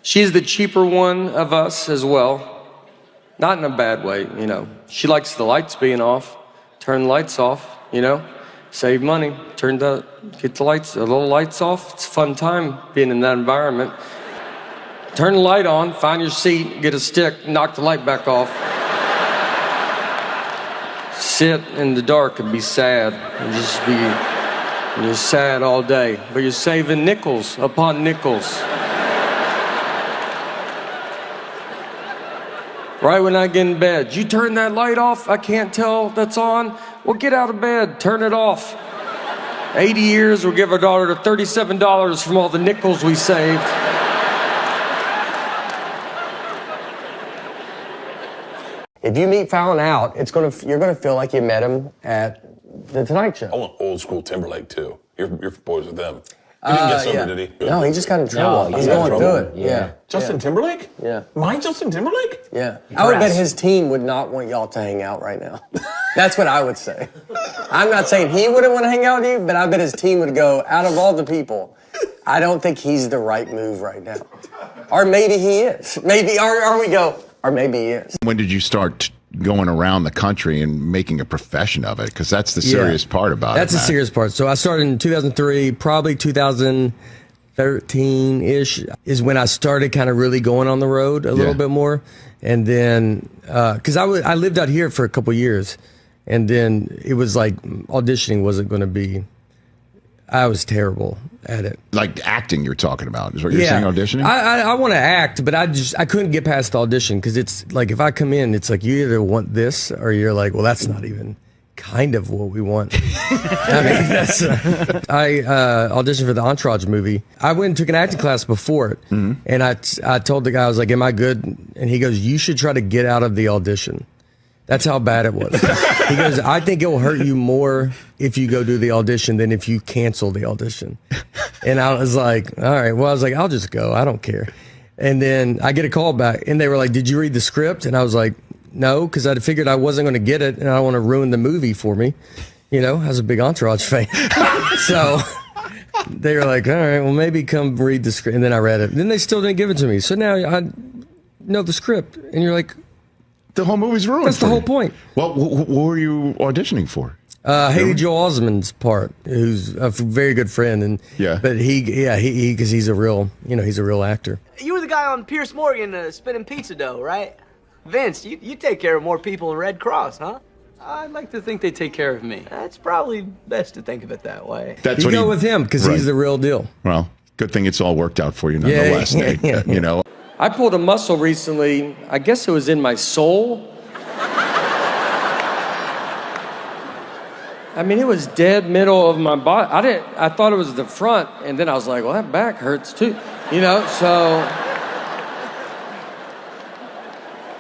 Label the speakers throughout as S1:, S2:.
S1: She's the cheaper one of us as well. Not in a bad way, you know. She likes the lights being off. Turn the lights off, you know. Save money. Get the little lights off. It's a fun time being in that environment. Turn the light on, find your seat, get a stick, knock the light back off. Sit in the dark and be sad. And you're sad all day. But you're saving nickels upon nickels. Right when I get in bed, you turn that light off? I can't tell that's on. Well, get out of bed, turn it off. 80 years, we'll give our daughter $37 from all the nickels we saved.
S2: If you meet Fallon out, you're gonna feel like you met him at the Tonight Show.
S3: I want old school Timberlake too. You're boys with them. He didn't get sober, did he?
S2: No, he just got in trouble. He's going through it. Yeah.
S3: Justin Timberlake?
S2: Yeah.
S3: My Justin Timberlake?
S2: Yeah. I would bet his team would not want y'all to hang out right now. That's what I would say. I'm not saying he wouldn't want to hang out with you, but I bet his team would go, out of all the people, I don't think he's the right move right now. Or maybe he is. Maybe, or maybe he is.
S4: When did you start going around the country and making a profession of it? Because that's the serious part about
S1: That's
S4: it.
S1: the serious part. So I started in 2003, probably 2013-ish is when I started kind of really going on the road a little bit more. And then, because I lived out here for a couple years, and then it was like auditioning wasn't going to be, I was terrible at it.
S4: Like acting you're talking about, is what you're saying, auditioning?
S1: I want to act, but I couldn't get past the audition, because it's like if I come in, it's like you either want this or you're like, well, that's not even kind of what we want. I mean, I auditioned for the Entourage movie. I went and took an acting class before it, and I told the guy, I was like, am I good? And he goes, you should try to get out of the audition. That's how bad it was. He goes, I think it will hurt you more if you go do the audition than if you cancel the audition. And I was like, all right. Well, I was like, I'll just go. I don't care. And then I get a call back, and they were like, did you read the script? And I was like, no, because I figured I wasn't going to get it, and I don't want to ruin the movie for me. You know, I was a big Entourage fan. So they were like, all right, well, maybe come read the script. And then I read it. And then they still didn't give it to me. So now I know the script. And you're like,
S4: the whole movie's ruined.
S1: That's the whole point.
S4: Well, what were you auditioning for?
S1: Haley Joel Osment's part, who's a very good friend, and but because he's a real, he's a real actor.
S5: You were the guy on Pierce Morgan spinning pizza dough, right? Vince, you take care of more people in Red Cross, huh?
S6: I'd like to think they take care of me.
S5: That's probably best to think of it that way.
S4: That's
S1: you go with him because he's the real deal.
S4: Well, good thing it's all worked out for you nonetheless. You know.
S1: I pulled a muscle recently. I guess it was in my soul. I mean, it was dead middle of my body. I thought it was the front, and then I was like, well, that back hurts too. So.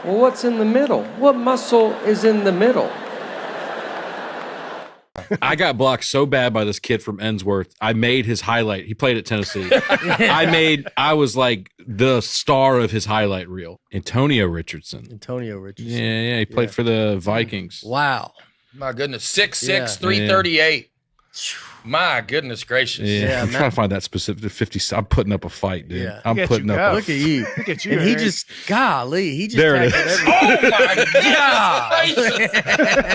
S1: Well, what's in the middle? What muscle is in the middle?
S7: I got blocked so bad by this kid from Ensworth. I made his highlight. He played at Tennessee. I was like the star of his highlight reel. Antonio Richardson. Yeah. He played for the Vikings.
S1: Wow.
S8: My goodness. 6'6", 338. My goodness gracious.
S7: Yeah, I'm trying to find that specific 50. I'm putting up a fight, dude.
S1: Yeah.
S7: I'm putting up.
S1: Look at you.
S6: Look at you.
S1: And he just, golly, he just.
S7: There it is.
S8: Oh my God!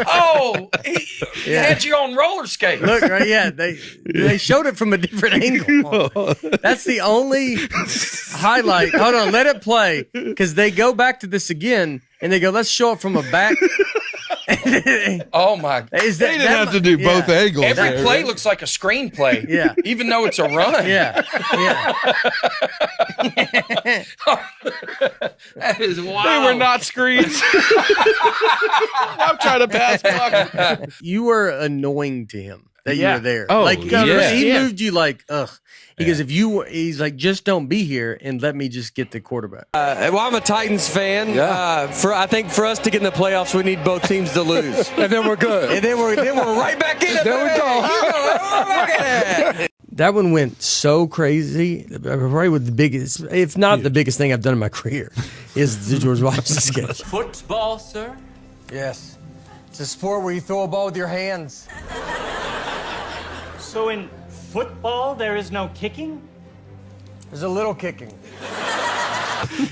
S8: Oh, he had you on roller skates.
S1: Look, right? Yeah, they showed it from a different angle. That's the only highlight. Hold on, let it play, because they go back to this again, and they go, let's show it from a back.
S8: Oh my!
S7: They didn't have to do both angles.
S8: Every play looks like a screenplay.
S1: Yeah,
S8: even though it's a run.
S1: Yeah.
S8: That is wild.
S7: They were not screens. I'm trying to pass block.
S1: You were annoying to him that you were there.
S7: Oh,
S1: he moved you like, ugh. He goes, he's like, just don't be here and let me just get the quarterback. Well, I'm a Titans fan. Yeah. I think for us to get in the playoffs, we need both teams to lose.
S6: And then we're good.
S1: And then we're right back in it.
S6: There we go.
S1: That one went so crazy. Probably with the biggest, if not the biggest thing I've done in my career, is the George Washington sketch.
S6: Football, sir?
S2: Yes. It's a sport where you throw a ball with your hands.
S9: So in football, there is no kicking?
S2: There's a little kicking.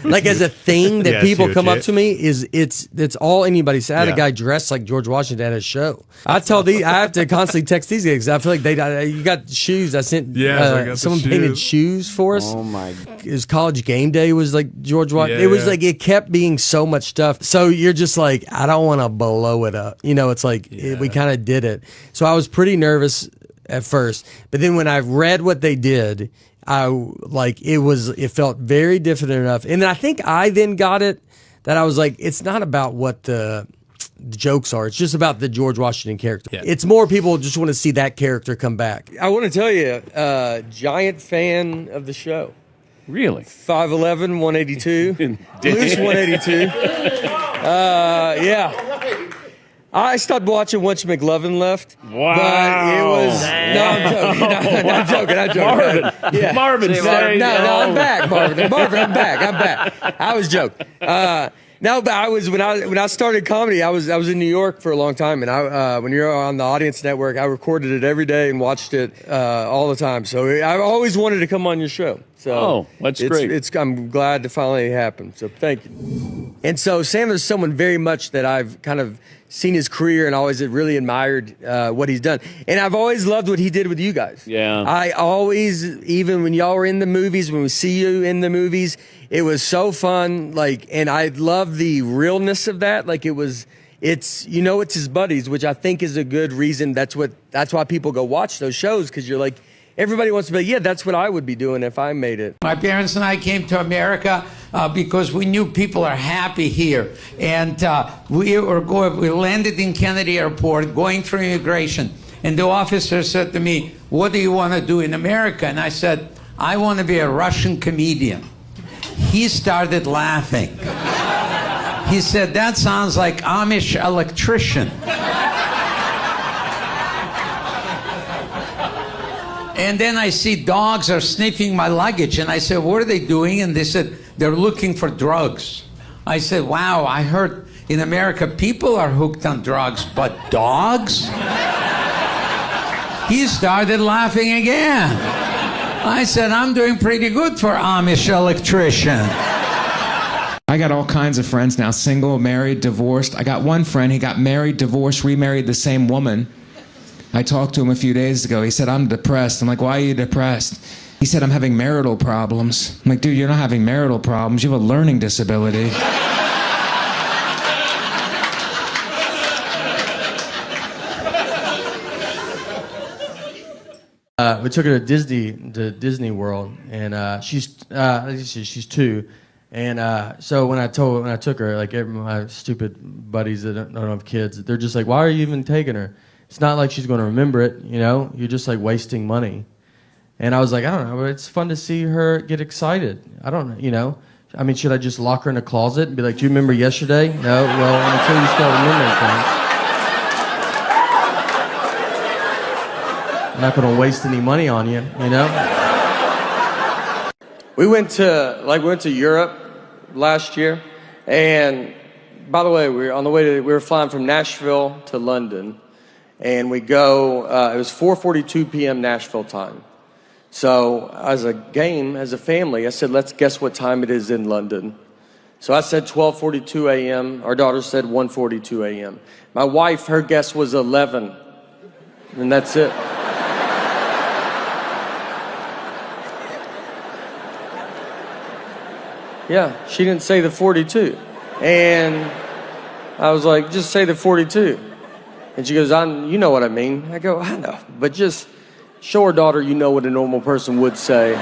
S1: Like as a thing that
S9: Yeah,
S1: people
S9: see
S1: come
S9: what
S1: up to me it's all anybody said. I had a
S9: Yeah.
S1: guy dressed like George Washington at a show. I have to constantly text these guys. I feel like you got shoes. I sent
S9: Yes, I got the
S1: someone painted
S9: shoes.
S1: shoes for us.
S10: Oh my!
S1: His college game day was like George Washington.
S9: Yeah,
S1: It was
S9: yeah.
S1: like it kept being so much stuff. So you're just like, I don't want to blow it up. You know, it's like we kind of did it. So I was pretty nervous at first, but then when I read what they did, it felt very different enough. And I think I then got it that I was like, it's not about what the jokes are. It's just about the George Washington character.
S9: Yeah.
S1: It's more people just want to see that character come back. I want to tell you, giant fan of the show.
S10: Really?
S1: 5'11", 182. Loose 182. Yeah. I stopped watching once McLovin left.
S10: Wow.
S1: But it was... No, I'm joking. No, I'm joking.
S10: Marvin.
S1: Yeah.
S10: Marvin,
S1: No,
S10: say
S1: I'm back, Marvin. Marvin, I'm back. I was joking. No, but I was when I started comedy. I was in New York for a long time, and when you're on the Audience Network, I recorded it every day and watched it all the time. So I always wanted to come on your show. So
S10: that's great.
S1: I'm glad to finally happen. So thank you. And so Sandler's someone very much that I've kind of seen his career and always really admired what he's done. And I've always loved what he did with you guys.
S10: Yeah.
S1: I always, even when y'all were in the movies, when we see you in the movies, it was so fun. Like, and I love the realness of that. Like it's his buddies, which I think is a good reason. That's why people go watch those shows. 'Cause you're like, everybody wants to be like, yeah, that's what I would be doing if I made it.
S11: My parents and I came to America because we knew people are happy here. And we landed in Kennedy Airport, going through immigration. And the officer said to me, what do you want to do in America? And I said, I want to be a Russian comedian. He started laughing. He said, that sounds like Amish electrician. And then I see dogs are sniffing my luggage. And I said, what are they doing? And they said, they're looking for drugs. I said, wow, I heard in America people are hooked on drugs, but dogs? He started laughing again. I said, I'm doing pretty good for Amish electrician.
S12: I got all kinds of friends now, single, married, divorced. I got one friend, he got married, divorced, remarried the same woman. I talked to him a few days ago. He said, I'm depressed. I'm like, why are you depressed? He said, I'm having marital problems. I'm like, dude, you're not having marital problems. You have a learning disability.
S1: We took her to Disney World, and she's 2. And so when I took her, like my stupid buddies that don't have kids, they're just like, why are you even taking her? It's not like she's going to remember it, you know? You're just like wasting money. And I was like, I don't know, but it's fun to see her get excited. I don't know, you know? I mean, should I just lock her in a closet and be like, do you remember yesterday? No, well, until you start remembering things. I'm not going to waste any money on you, you know? We went to Europe last year, and by the way, we were flying from Nashville to London, and we go, it was 4:42 p.m. Nashville time. So as a family, I said, let's guess what time it is in London. So I said 12:42 a.m. Our daughter said 1:42 a.m. My wife, her guess was 11, and that's it. Yeah, she didn't say the 42. And I was like, just say the 42. And she goes, you know what I mean. I go, I know, but just show her daughter you know what a normal person would say.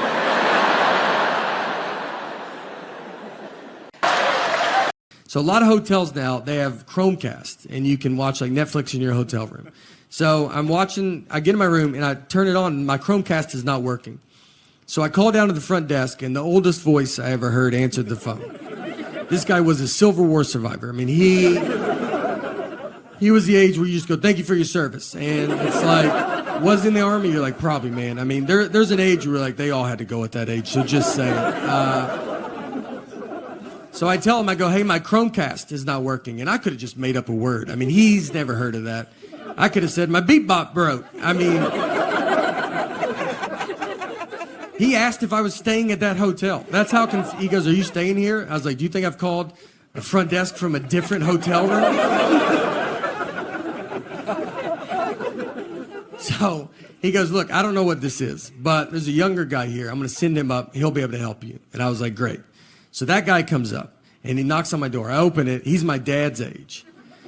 S1: So a lot of hotels now, they have Chromecast, and you can watch like Netflix in your hotel room. So I get in my room, and I turn it on, and my Chromecast is not working. So I called down to the front desk, and the oldest voice I ever heard answered the phone. This guy was a Civil War survivor. I mean, he was the age where you just go, thank you for your service. And it's like, was in the Army? You're like, probably, man. I mean, there's an age where like they all had to go at that age, so just say it. So I tell him, I go, hey, my Chromecast is not working. And I could have just made up a word. I mean, he's never heard of that. I could have said, my beatbot broke. I mean... He asked if I was staying at that hotel. That's how he goes, are you staying here? I was like, do you think I've called the front desk from a different hotel room? So he goes, look, I don't know what this is, but there's a younger guy here. I'm going to send him up. He'll be able to help you. And I was like, great. So that guy comes up and he knocks on my door. I open it. He's my dad's age.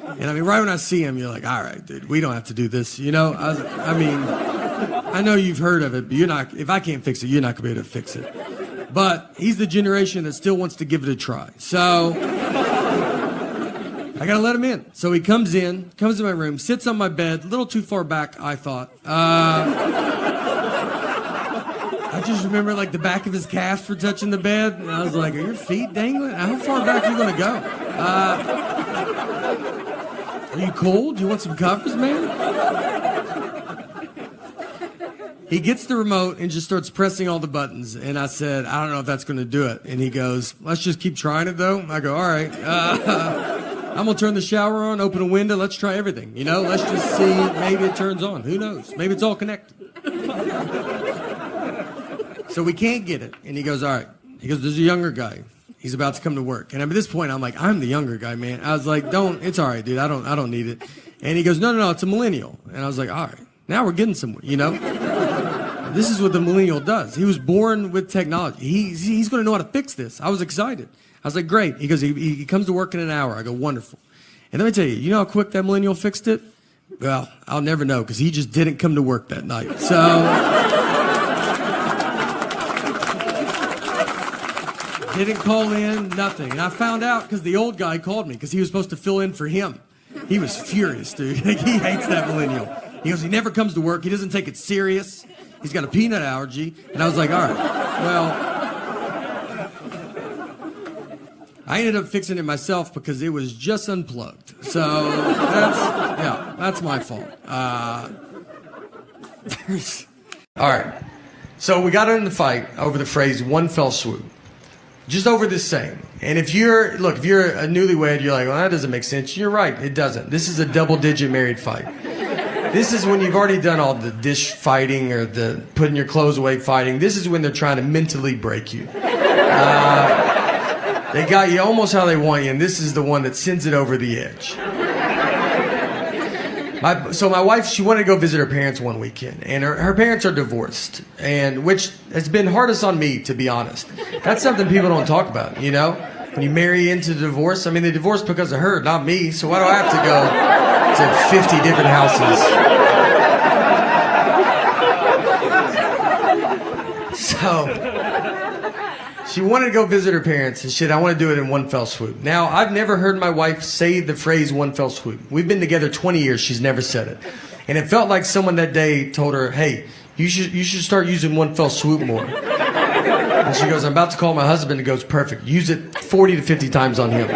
S1: And I mean, right when I see him, you're like, all right, dude, we don't have to do this. You know, I mean, I know you've heard of it, but you're not, if I can't fix it, you're not going to be able to fix it. But he's the generation that still wants to give it a try. So I got to let him in. So he comes in my room, sits on my bed, a little too far back, I thought. I just remember like the back of his calves were touching the bed. And I was like, are your feet dangling? How far back are you going to go? Are you cold? Do you want some covers, man? He gets the remote and just starts pressing all the buttons. And I said, I don't know if that's going to do it. And he goes, let's just keep trying it, though. I go, all right. I'm going to turn the shower on, open a window. Let's try everything. You know, let's just see. Maybe it turns on. Who knows? Maybe it's all connected. So we can't get it. And he goes, all right. He goes, there's a younger guy. He's about to come to work. And at this point, I'm like, I'm the younger guy, man. I was like, it's all right, dude. I don't need it. And he goes, no, it's a millennial. And I was like, all right, now we're getting somewhere, you know? This is what the millennial does. He was born with technology. He's going to know how to fix this. I was excited. I was like, great. He goes, he comes to work in an hour. I go, wonderful. And let me tell you, you know how quick that millennial fixed it? Well, I'll never know because he just didn't come to work that night. So... didn't call in, nothing. And I found out because the old guy called me because he was supposed to fill in for him. He was furious, dude. He hates that millennial. He goes, he never comes to work. He doesn't take it serious. He's got a peanut allergy. And I was like, all right, well, I ended up fixing it myself because it was just unplugged. So that's my fault. All right. So we got in the fight over the phrase one fell swoop. Just over this saying. And if you're a newlywed, you're like, well, that doesn't make sense. You're right, it doesn't. This is a double-digit married fight. This is when you've already done all the dish fighting or the putting your clothes away fighting. This is when they're trying to mentally break you. They got you almost how they want you, and this is the one that sends it over the edge. So my wife, she wanted to go visit her parents one weekend, and her parents are divorced, and which has been hardest on me, to be honest. That's something people don't talk about, you know? When you marry into divorce, I mean, they divorced because of her, not me, so why do I have to go to 50 different houses? So... she wanted to go visit her parents and shit. I want to do it in one fell swoop. Now, I've never heard my wife say the phrase one fell swoop. We've been together 20 years. She's never said it. And it felt like someone that day told her, hey, you should start using one fell swoop more. And she goes, I'm about to call my husband. And goes, perfect. Use it 40 to 50 times on him.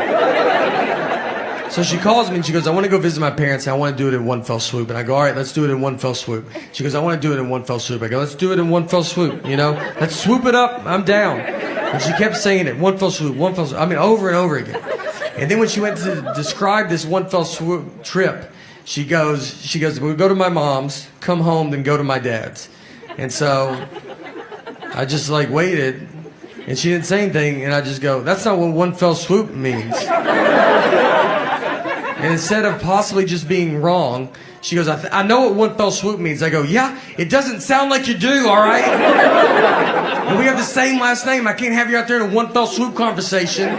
S1: So she calls me and she goes, I want to go visit my parents. And I want to do it in one fell swoop. And I go, all right, let's do it in one fell swoop. She goes, I want to do it in one fell swoop. I go, let's do it in one fell swoop. You know, let's swoop it up. I'm down. And she kept saying it, one fell swoop, one fell swoop. I mean, over and over again. And then when she went to describe this one fell swoop trip, she goes, we'll go to my mom's, come home, then go to my dad's. And so I just like waited, and she didn't say anything, and I just go, that's not what one fell swoop means. And instead of possibly just being wrong, she goes, I know what one fell swoop means. I go, yeah, it doesn't sound like you do, all right? And we have the same last name. I can't have you out there in a one fell swoop conversation.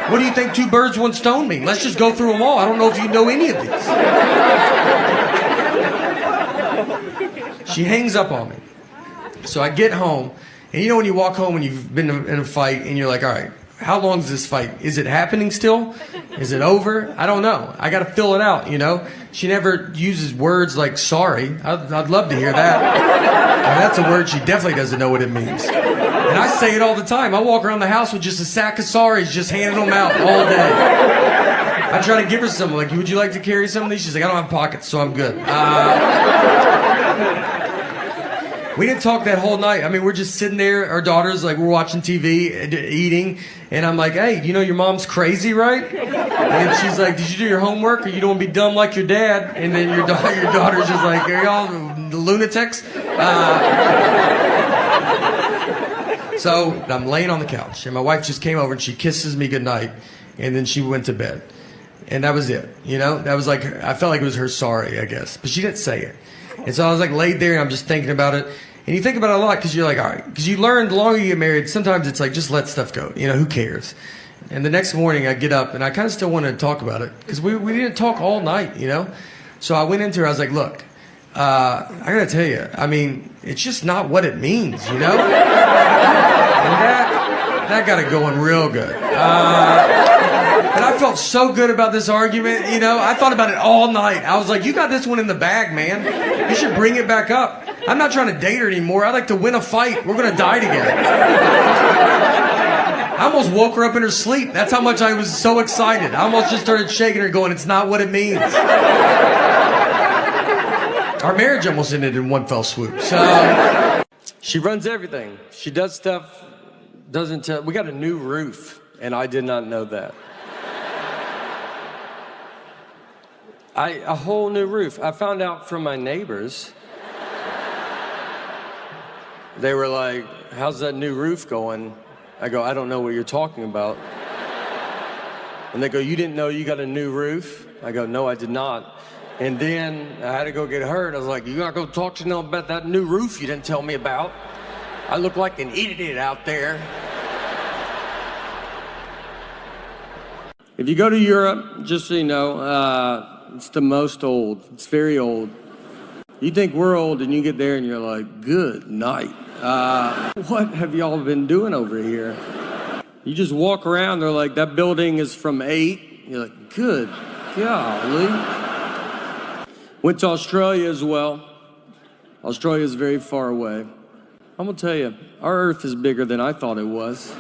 S1: What do you think two birds, one stone mean? Let's just go through them all. I don't know if you know any of these. She hangs up on me. So I get home, and you know when you walk home and you've been in a fight, and you're like, all right, how long is this fight? Is it happening still? Is it over? I don't know. I got to fill it out, you know? She never uses words like sorry. I'd love to hear that. I mean, that's a word she definitely doesn't know what it means. And I say it all the time. I walk around the house with just a sack of sorries, just handing them out all day. I try to give her some, like, would you like to carry some of these? She's like, I don't have pockets, so I'm good. We didn't talk that whole night. I mean, we're just sitting there, our daughters, like, we're watching TV, eating, and I'm like, hey, you know your mom's crazy, right? And she's like, did you do your homework, or you don't want to be dumb like your dad? And then your daughter's just like, are y'all lunatics? So I'm laying on the couch, and my wife just came over and she kisses me goodnight, and then she went to bed. And that was it, you know? That was like, I felt like it was her sorry, I guess. But she didn't say it. And so I was like laid there, and I'm just thinking about it. And you think about it a lot because you're like, all right. Because you learn the longer you get married, sometimes it's like, just let stuff go. You know, who cares? And the next morning I get up, and I kind of still wanted to talk about it. Because we didn't talk all night, you know? So I went into her, I was like, look, I got to tell you, I mean, it's just not what it means, you know? And that got it going real good. And I felt so good about this argument, you know? I thought about it all night. I was like, you got this one in the bag, man. You should bring it back up. I'm not trying to date her anymore. I'd like to win a fight. We're going to die together. I almost woke her up in her sleep. That's how much I was so excited. I almost just started shaking her going, it's not what it means. Our marriage almost ended in one fell swoop. So she runs everything. She does stuff, doesn't tell. We got a new roof, and I did not know that. A whole new roof. I found out from my neighbors. They were like, how's that new roof going? I go, I don't know what you're talking about. And they go, you didn't know you got a new roof? I go, no, I did not. And then I had to go get hurt. I was like, you gotta go talk to them about that new roof you didn't tell me about. I look like an idiot out there. If you go to Europe, just so you know, it's the most old. It's very old. You think we're old and you get there and you're like, good night. What have y'all been doing over here? You just walk around, they're like, that building is from 8. You're like, good golly. Went to Australia as well. Australia is very far away. I'm gonna tell you, our Earth is bigger than I thought it was.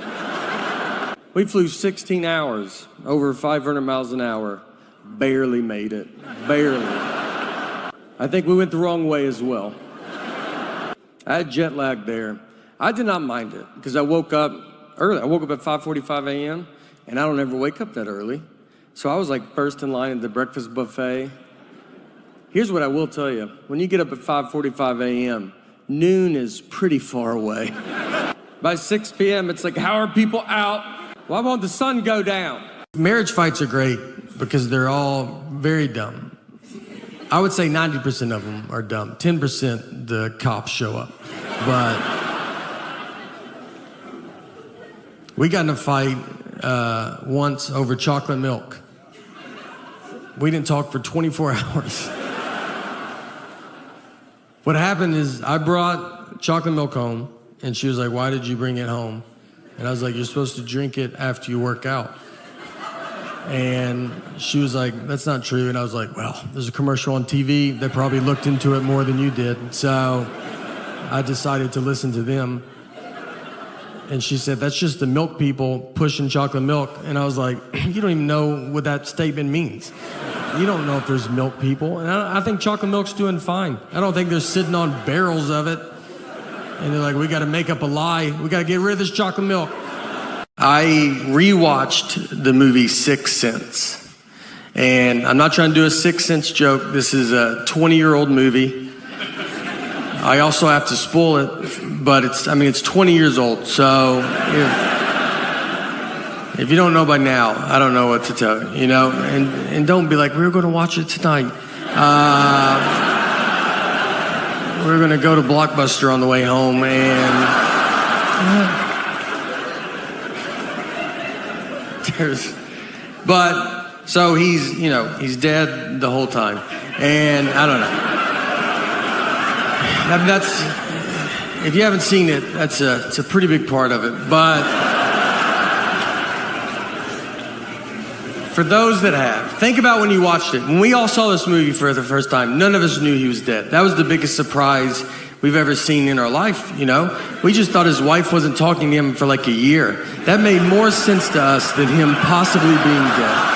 S1: We flew 16 hours, over 500 miles an hour. Barely made it, barely. I think we went the wrong way as well. I had jet lag there. I did not mind it because I woke up early. I woke up at 5:45 a.m. and I don't ever wake up that early. So I was like first in line at the breakfast buffet. Here's what I will tell you. When you get up at 5:45 a.m., noon is pretty far away. By 6 p.m., it's like, how are people out? Why won't the sun go down? Marriage fights are great because they're all very dumb. I would say 90% of them are dumb. 10% the cops show up. But we got in a fight once over chocolate milk. We didn't talk for 24 hours. What happened is I brought chocolate milk home, and she was like, why did you bring it home? And I was like, you're supposed to drink it after you work out. And she was like, that's not true. And I was like, well, there's a commercial on TV. They probably looked into it more than you did. So I decided to listen to them. And she said, that's just the milk people pushing chocolate milk. And I was like, you don't even know what that statement means. You don't know if there's milk people. And I think chocolate milk's doing fine. I don't think they're sitting on barrels of it. And they're like, we got to make up a lie. We got to get rid of this chocolate milk. I rewatched the movie Sixth Sense. And I'm not trying to do a Sixth Sense joke. This is a 20-year-old movie. I also have to spoil it, but it's 20 years old. So if you don't know by now, I don't know what to tell you, you know? And don't be like, we're going to watch it tonight. We're going to go to Blockbuster on the way home and... So he's dead the whole time. And I don't know. That's, if you haven't seen it, it's a pretty big part of it. But for those that have, think about when you watched it. When we all saw this movie for the first time, none of us knew he was dead. That was the biggest surprise we've ever seen in our life, you know? We just thought his wife wasn't talking to him for like a year. That made more sense to us than him possibly being dead.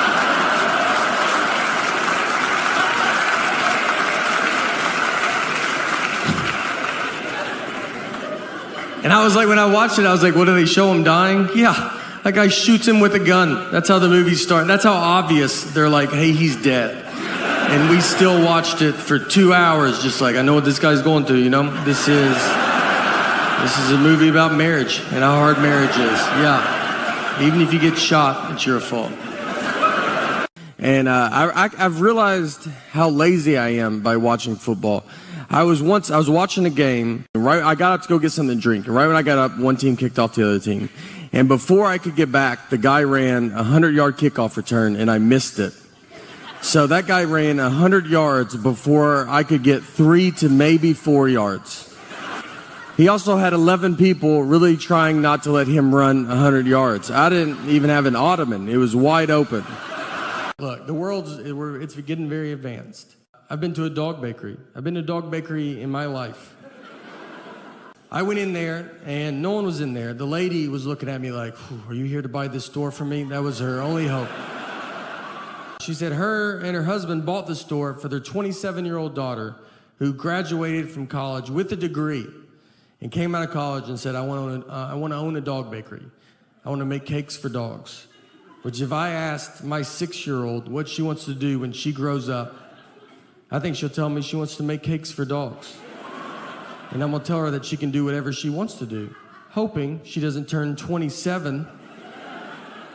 S1: And I was like, when I watched it, I was like, what do they show him dying? Yeah, that guy shoots him with a gun. That's how the movies start. That's how obvious they're like, hey, he's dead. And we still watched it for 2 hours, just like, I know what this guy's going through, you know? This is a movie about marriage and how hard marriage is. Yeah. Even if you get shot, it's your fault. And I've realized how lazy I am by watching football. I was watching a game, right? I got up to go get something to drink. And right when I got up, one team kicked off the other team. And before I could get back, the guy ran a 100-yard kickoff return, and I missed it. So that guy ran 100 yards before I could get 3 to maybe 4 yards. He also had 11 people really trying not to let him run 100 yards. I didn't even have an ottoman. It was wide open. Look, the it's getting very advanced. I've been to a dog bakery. I've been to a dog bakery in my life. I went in there, and no one was in there. The lady was looking at me like, are you here to buy this store for me? That was her only hope. She said her and her husband bought the store for their 27-year-old daughter who graduated from college with a degree and came out of college and said, I want to own a dog bakery. I want to make cakes for dogs. Which if I asked my 6-year-old what she wants to do when she grows up, I think she'll tell me she wants to make cakes for dogs. And I'm going to tell her that she can do whatever she wants to do, hoping she doesn't turn 27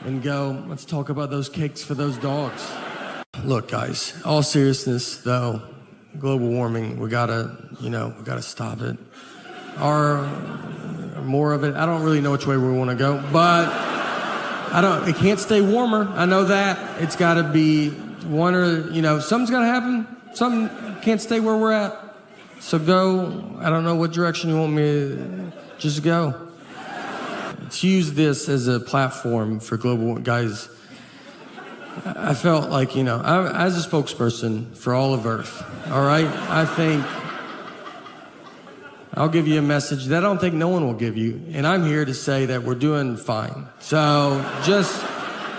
S1: and go, let's talk about those cakes for those dogs. Look, guys, all seriousness, though, global warming, we gotta stop it. Or more of it, I don't really know which way we want to go, but it can't stay warmer. I know that. It's got to be one or, something's got to happen. Something can't stay where we're at. So go, I don't know what direction you want me to just go. Let's use this as a platform for global, guys. I felt like, as a spokesperson for all of Earth, all right? I think I'll give you a message that I don't think no one will give you. And I'm here to say that we're doing fine. So just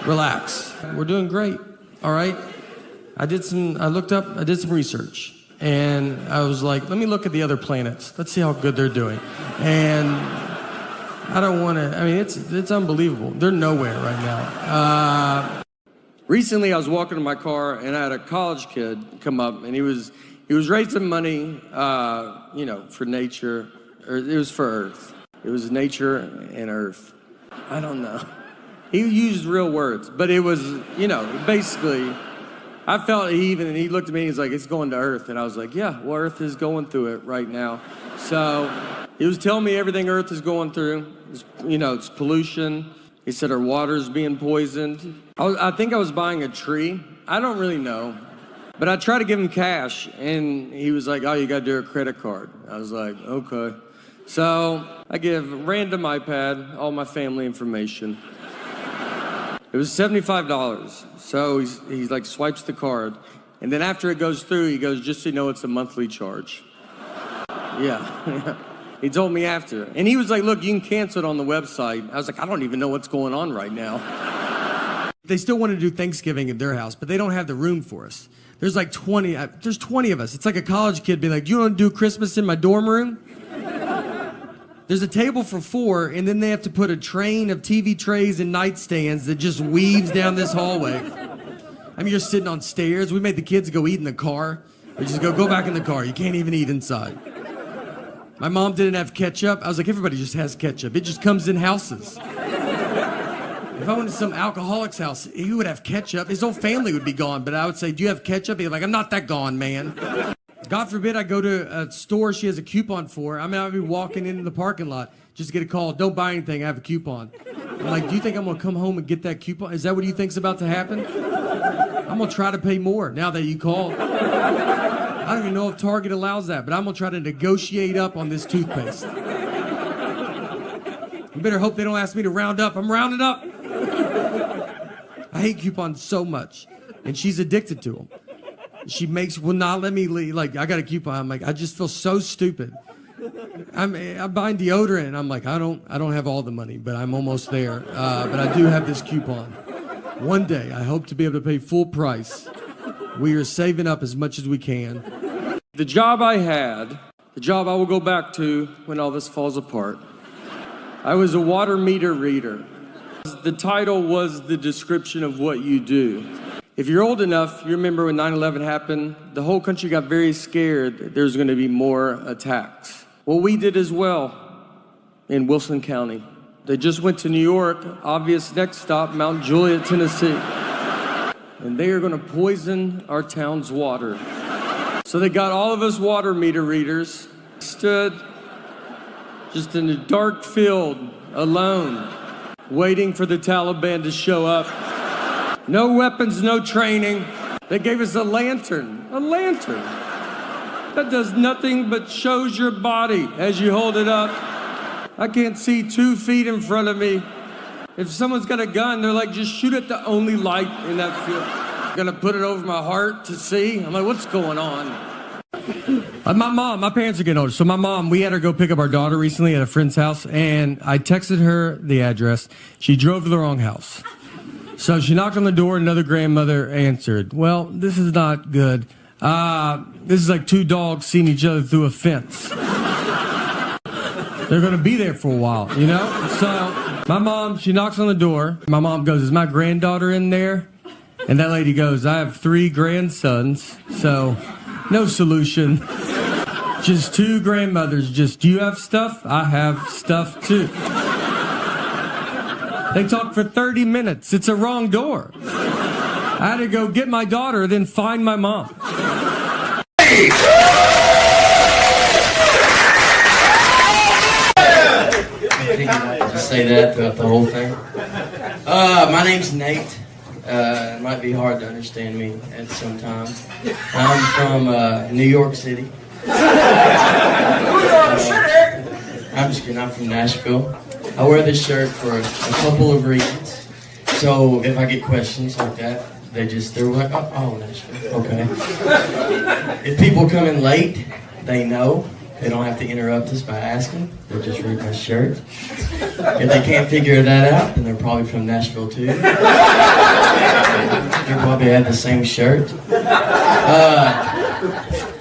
S1: relax. We're doing great, all right? I did some research. And I was like, let me look at the other planets. Let's see how good they're doing. And I don't want to, it's unbelievable. They're nowhere right now. Recently, I was walking in my car, and I had a college kid come up, and he was raising money, for nature, or it was for Earth. It was nature and Earth. I don't know. He used real words, but it was, basically, I felt he looked at me, he's like, it's going to Earth. And I was like, yeah, well, Earth is going through it right now. So he was telling me everything Earth is going through. It's pollution. He said our water's being poisoned. I think I was buying a tree. I don't really know. But I tried to give him cash, and he was like, oh, you got to do a credit card. I was like, okay. So I give random iPad all my family information. It was $75. So he's like swipes the card. And then after it goes through, he goes, just so you know, it's a monthly charge. Yeah. He told me after. And he was like, look, you can cancel it on the website. I was like, I don't even know what's going on right now. They still want to do Thanksgiving at their house, but they don't have the room for us. There's like 20 of us. It's like a college kid being like, do you want to do Christmas in my dorm room? There's a table for 4, and then they have to put a train of TV trays and nightstands that just weaves down this hallway. You're sitting on stairs. We made the kids go eat in the car. We just go back in the car. You can't even eat inside. My mom didn't have ketchup. I was like, everybody just has ketchup. It just comes in houses. If I went to some alcoholic's house, he would have ketchup. His whole family would be gone. But I would say, do you have ketchup? He'd be like, I'm not that gone, man. God forbid I go to a store she has a coupon for. I'd be walking into the parking lot, just get a call. Don't buy anything. I have a coupon. I'm like, do you think I'm going to come home and get that coupon? Is that what you think's about to happen? I'm going to try to pay more now that you called. I don't even know if Target allows that, but I'm going to try to negotiate up on this toothpaste. You better hope they don't ask me to round up. I'm rounding up. I hate coupons so much, and she's addicted to them. She will not let me leave. Like, I got a coupon. I'm like, I just feel so stupid. I'm buying deodorant, and I'm like, I don't have all the money, but I'm almost there. But I do have this coupon. One day, I hope to be able to pay full price. We are saving up as much as we can. The job I had, the job I will go back to when all this falls apart. I was a water meter reader. The title was the description of what you do.
S2: If you're old enough, you remember when 9/11 happened, the whole country got very scared that there's going to be more attacks. Well, we did as well in Wilson County. They just went to New York, obvious next stop, Mount Juliet, Tennessee. And they are going to poison our town's water. So they got all of us water meter readers, stood just in a dark field, alone, waiting for the Taliban to show up. No weapons, no training. They gave us a lantern. A lantern. That does nothing but shows your body as you hold it up. I can't see 2 feet in front of me. If someone's got a gun, they're like, just shoot at the only light in that field. I'm gonna put it over my heart to see. I'm like, what's going on? My parents are getting older. So my mom, we had her go pick up our daughter recently at a friend's house, and I texted her the address. She drove to the wrong house. So she knocked on the door, another grandmother answered. Well, this is not good. This is like 2 dogs seeing each other through a fence. They're gonna be there for a while, you know? So my mom, she knocks on the door. My mom goes, is my granddaughter in there? And that lady goes, I have 3 grandsons, so no solution. Just 2 grandmothers, just, do you have stuff? I have stuff too. They talked for 30 minutes. It's a wrong door. I had to go get my daughter, then find my mom.
S5: Just say that throughout the whole thing. My name's Nate. It might be hard to understand me at some times. I'm from New York City. I'm just kidding. I'm from Nashville. I wear this shirt for a couple of reasons. So if I get questions like that, they're like, oh, Nashville, okay. If people come in late, they know. They don't have to interrupt us by asking. They'll just read my shirt. If they can't figure that out, then they're probably from Nashville too. They probably have the same shirt.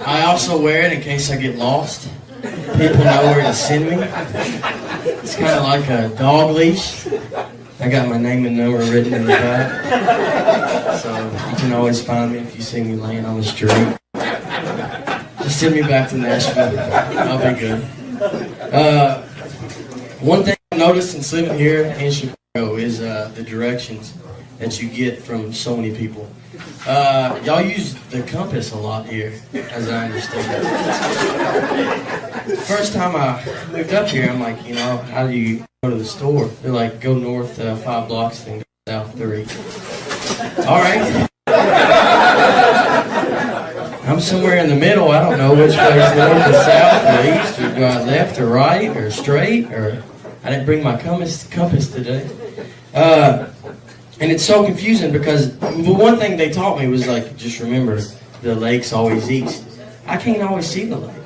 S5: I also wear it in case I get lost. People know where to send me. It's kind of like a dog leash. I got my name and number written in the back. So you can always find me if you see me laying on the street. Just send me back to Nashville. I'll be good. One thing I noticed since living here in Chicago is the directions that you get from so many people. Y'all use the compass a lot here, as I understand it. First time I moved up here, I'm like, how do you go to the store? They're like, go north 5 blocks, then go south 3. All right. I'm somewhere in the middle. I don't know which way is north or south or east, or go out left or right or straight, or I didn't bring my compass today. And it's so confusing because the one thing they taught me was like, just remember, the lake's always east. I can't always see the lake.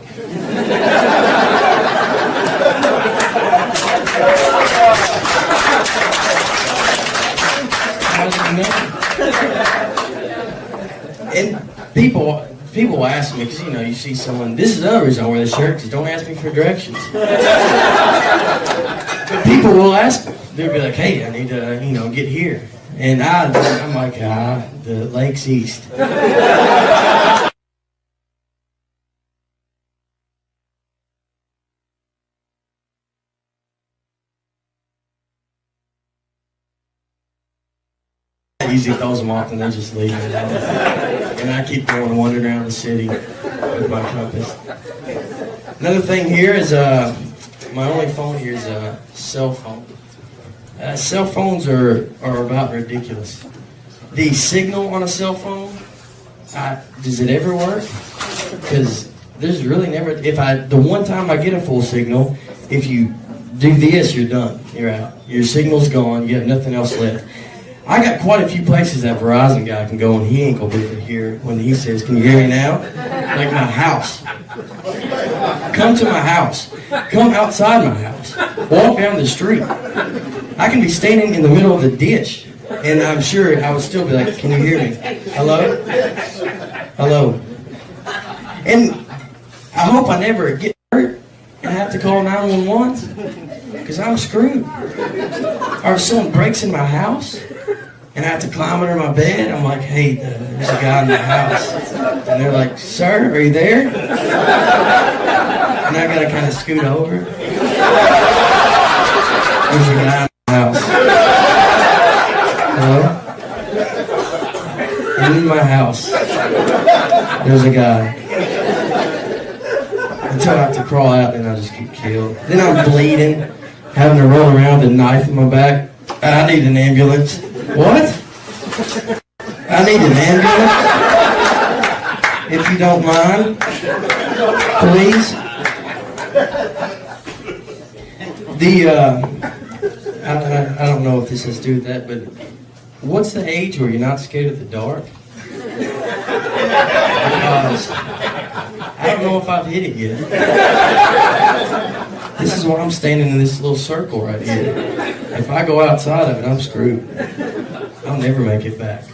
S5: And people ask me, because you see someone, this is the other reason I wear this shirt, because don't ask me for directions. But people will ask me. They'll be like, hey, I need to, get here. And I'm like, the lake's east. Easy throws them off and they just leave. And I keep going wandering around the city with my compass. Another thing here is my only phone here is a cell phone. Cell phones are about ridiculous. The signal on a cell phone, does it ever work? Because there's really never, the one time I get a full signal, if you do this, you're done. You're out. Your signal's gone. You have nothing else left. I got quite a few places that Verizon guy can go and he ain't gonna be able to hear when he says, can you hear me now? Like my house. Come to my house. Come outside my house. Walk down the street. I can be standing in the middle of the ditch and I'm sure I would still be like, can you hear me? Hello? Hello? And I hope I never get hurt and have to call 911 because I'm screwed. Or if someone breaks in my house, And I have to climb under my bed. I'm like, hey, there's a guy in the house. And they're like, sir, are you there? And I gotta kind of scoot over. There's a guy in the house. Hello? In my house, there's a guy. Until I have to crawl out, and I just get killed. Then I'm bleeding, having to roll around with a knife in my back. I need an ambulance. What? I need an ambulance? If you don't mind, please. I don't know if this has to do with that, but what's the age where you're not scared of the dark? Because I don't know if I've hit it yet. This is why I'm standing in this little circle right here. If I go outside of it, I'm screwed. I'll never make it back.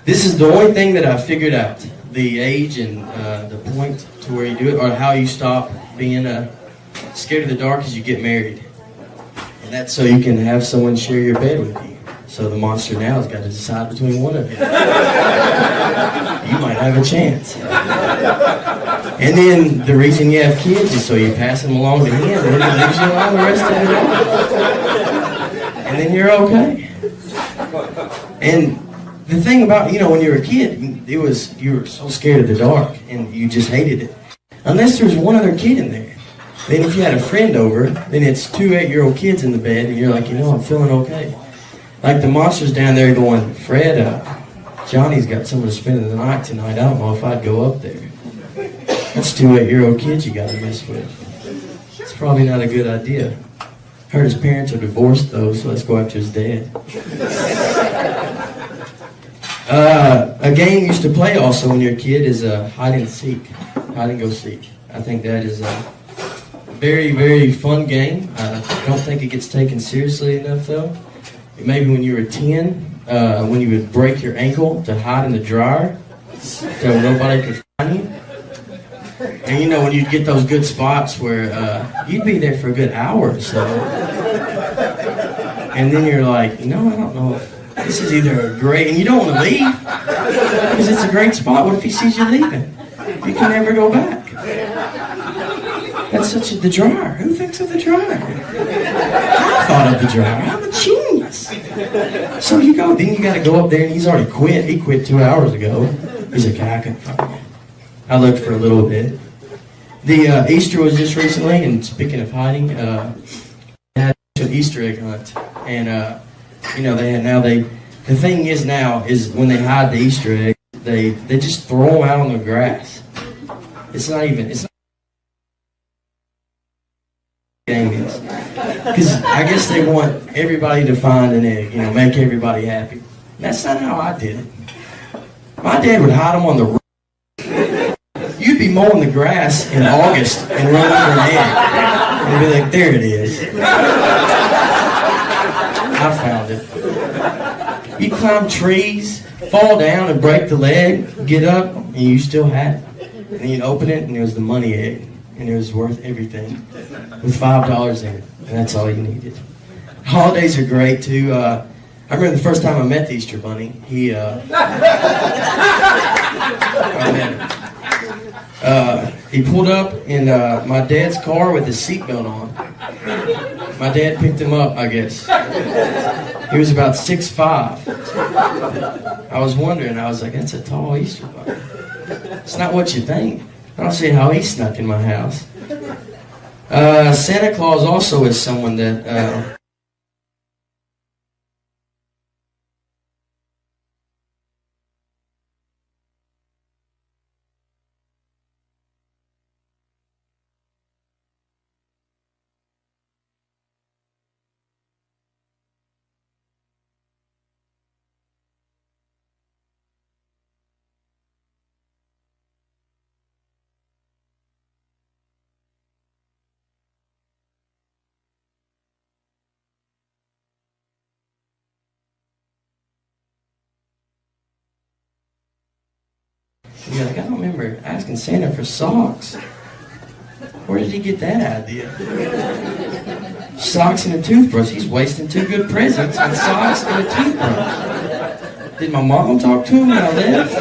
S5: This is the only thing that I figured out. The age and the point to where you do it, or how you stop being scared of the dark, is you get married. And that's so you can have someone share your bed with you. So the monster now has got to decide between one of you. You might have a chance. And then the reason you have kids is so you pass them along to him, and then he leaves you alone the rest of the day. And then you're okay. And the thing about, when you were a kid, you were so scared of the dark, and you just hated it. Unless there's one other kid in there. Then if you had a friend over, then it's 2 8-year-old kids in the bed, and you're like, I'm feeling okay. Like the monster's down there going, Fred, Johnny's got someone to spend the night tonight. I don't know if I'd go up there. That's 2 8-year-old kids you got to mess with. It's probably not a good idea. Heard his parents are divorced though, so let's go after his dad. A game you used to play also when you're a kid is hide and seek, hide and go seek. I think that is a very, very fun game. I don't think it gets taken seriously enough though. Maybe when you were 10, when you would break your ankle to hide in the dryer so nobody could find you. And when you'd get those good spots where you'd be there for a good hour or so. And then you're like, I don't know if this is either a great, and you don't want to leave because it's a great spot. What if he sees you leaving? You can never go back. That's the dryer. Who thinks of the dryer? I thought of the dryer. I'm a genius. So you go, then you got to go up there, and he's already quit. He quit 2 hours ago. He's like, I couldn't find you. I looked for a little bit. The Easter was just recently, and speaking of hiding, they had an Easter egg hunt, and the thing is now is when they hide the Easter egg, they just throw them out on the grass. It's not game is. Because I guess they want everybody to find an egg, make everybody happy. That's not how I did it. My dad would hide them on the roof. You'd be mowing the grass in August and run for an egg. And be like, there it is. I found it. You climb trees, fall down and break the leg, get up, and you still had it. And then you'd open it, and it was the money egg. And it was worth everything, with $5 in it, and that's all you needed. Holidays are great too. I remember the first time I met the Easter Bunny. He pulled up in my dad's car with his seatbelt on. My dad picked him up, I guess. He was about 6'5". I was wondering. I was like, that's a tall Easter Bunny. It's not what you think. I don't see how he snuck in my house. Santa Claus also is someone that you're like, I don't remember asking Santa for socks. Where did he get that idea? socks and a toothbrush. He's wasting 2 good presents on socks and a toothbrush. Did my mom talk to him when I left?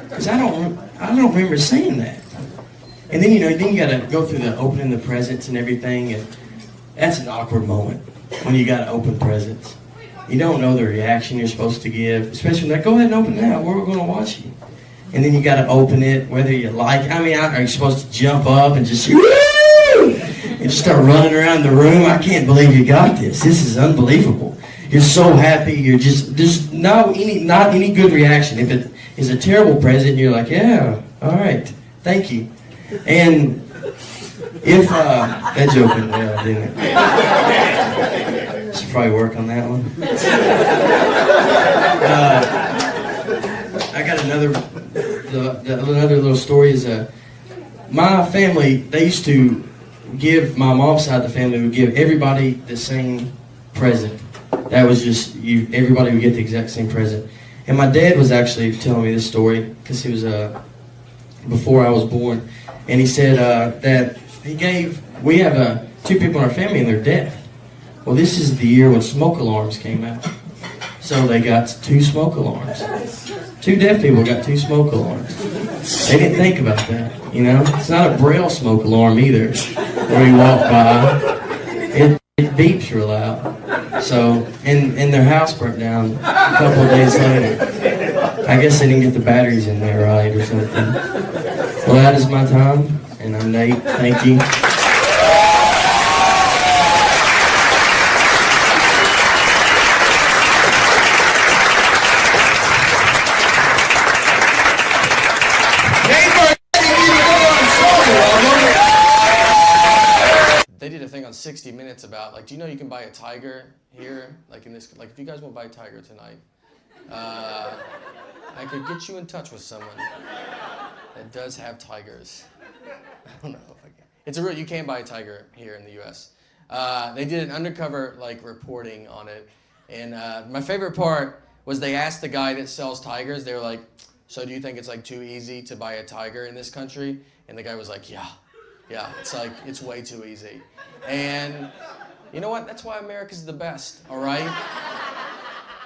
S5: Because I don't remember saying that. And then, then you got to go through the opening the presents and everything, and that's an awkward moment when you got to open presents. You don't know the reaction you're supposed to give, especially when they go ahead and open it now. We're going to watch you. And then you got to open it, whether you like it. I mean, are you supposed to jump up and just, woo! And just start running around the room? I can't believe you got this. This is unbelievable. You're so happy. You're just, there's not any good reaction. If it is a terrible present, you're like, yeah, all right, thank you. And if, that joke went well, didn't it? Should probably work on that one. I got another little story is, my family, they used to give, my mom's side of the family would give everybody the same present. That was just, everybody would get the exact same present. And my dad was actually telling me this story, because he was, before I was born. And he said that he gave, we have 2 people in our family and they're deaf. Well, this is the year when smoke alarms came out. So they got 2 smoke alarms. 2 deaf people got 2 smoke alarms. They didn't think about that, It's not a Braille smoke alarm either, where you walk by. It beeps real loud. So, and their house burnt down a couple of days later. I guess they didn't get the batteries in there right or something. Well, that is my time, and I'm Nate. Thank you.
S2: They did a thing on 60 Minutes about, like, do you know you can buy a tiger here? Like, if you guys want to buy a tiger tonight, I could get you in touch with someone that does have tigers. I don't know if I can. It's a real, you can buy a tiger here in the U.S. They did an undercover, reporting on it. And my favorite part was they asked the guy that sells tigers, they were like, so do you think it's, too easy to buy a tiger in this country? And the guy was like, yeah, it's way too easy. And you know what? That's why America's the best, all right?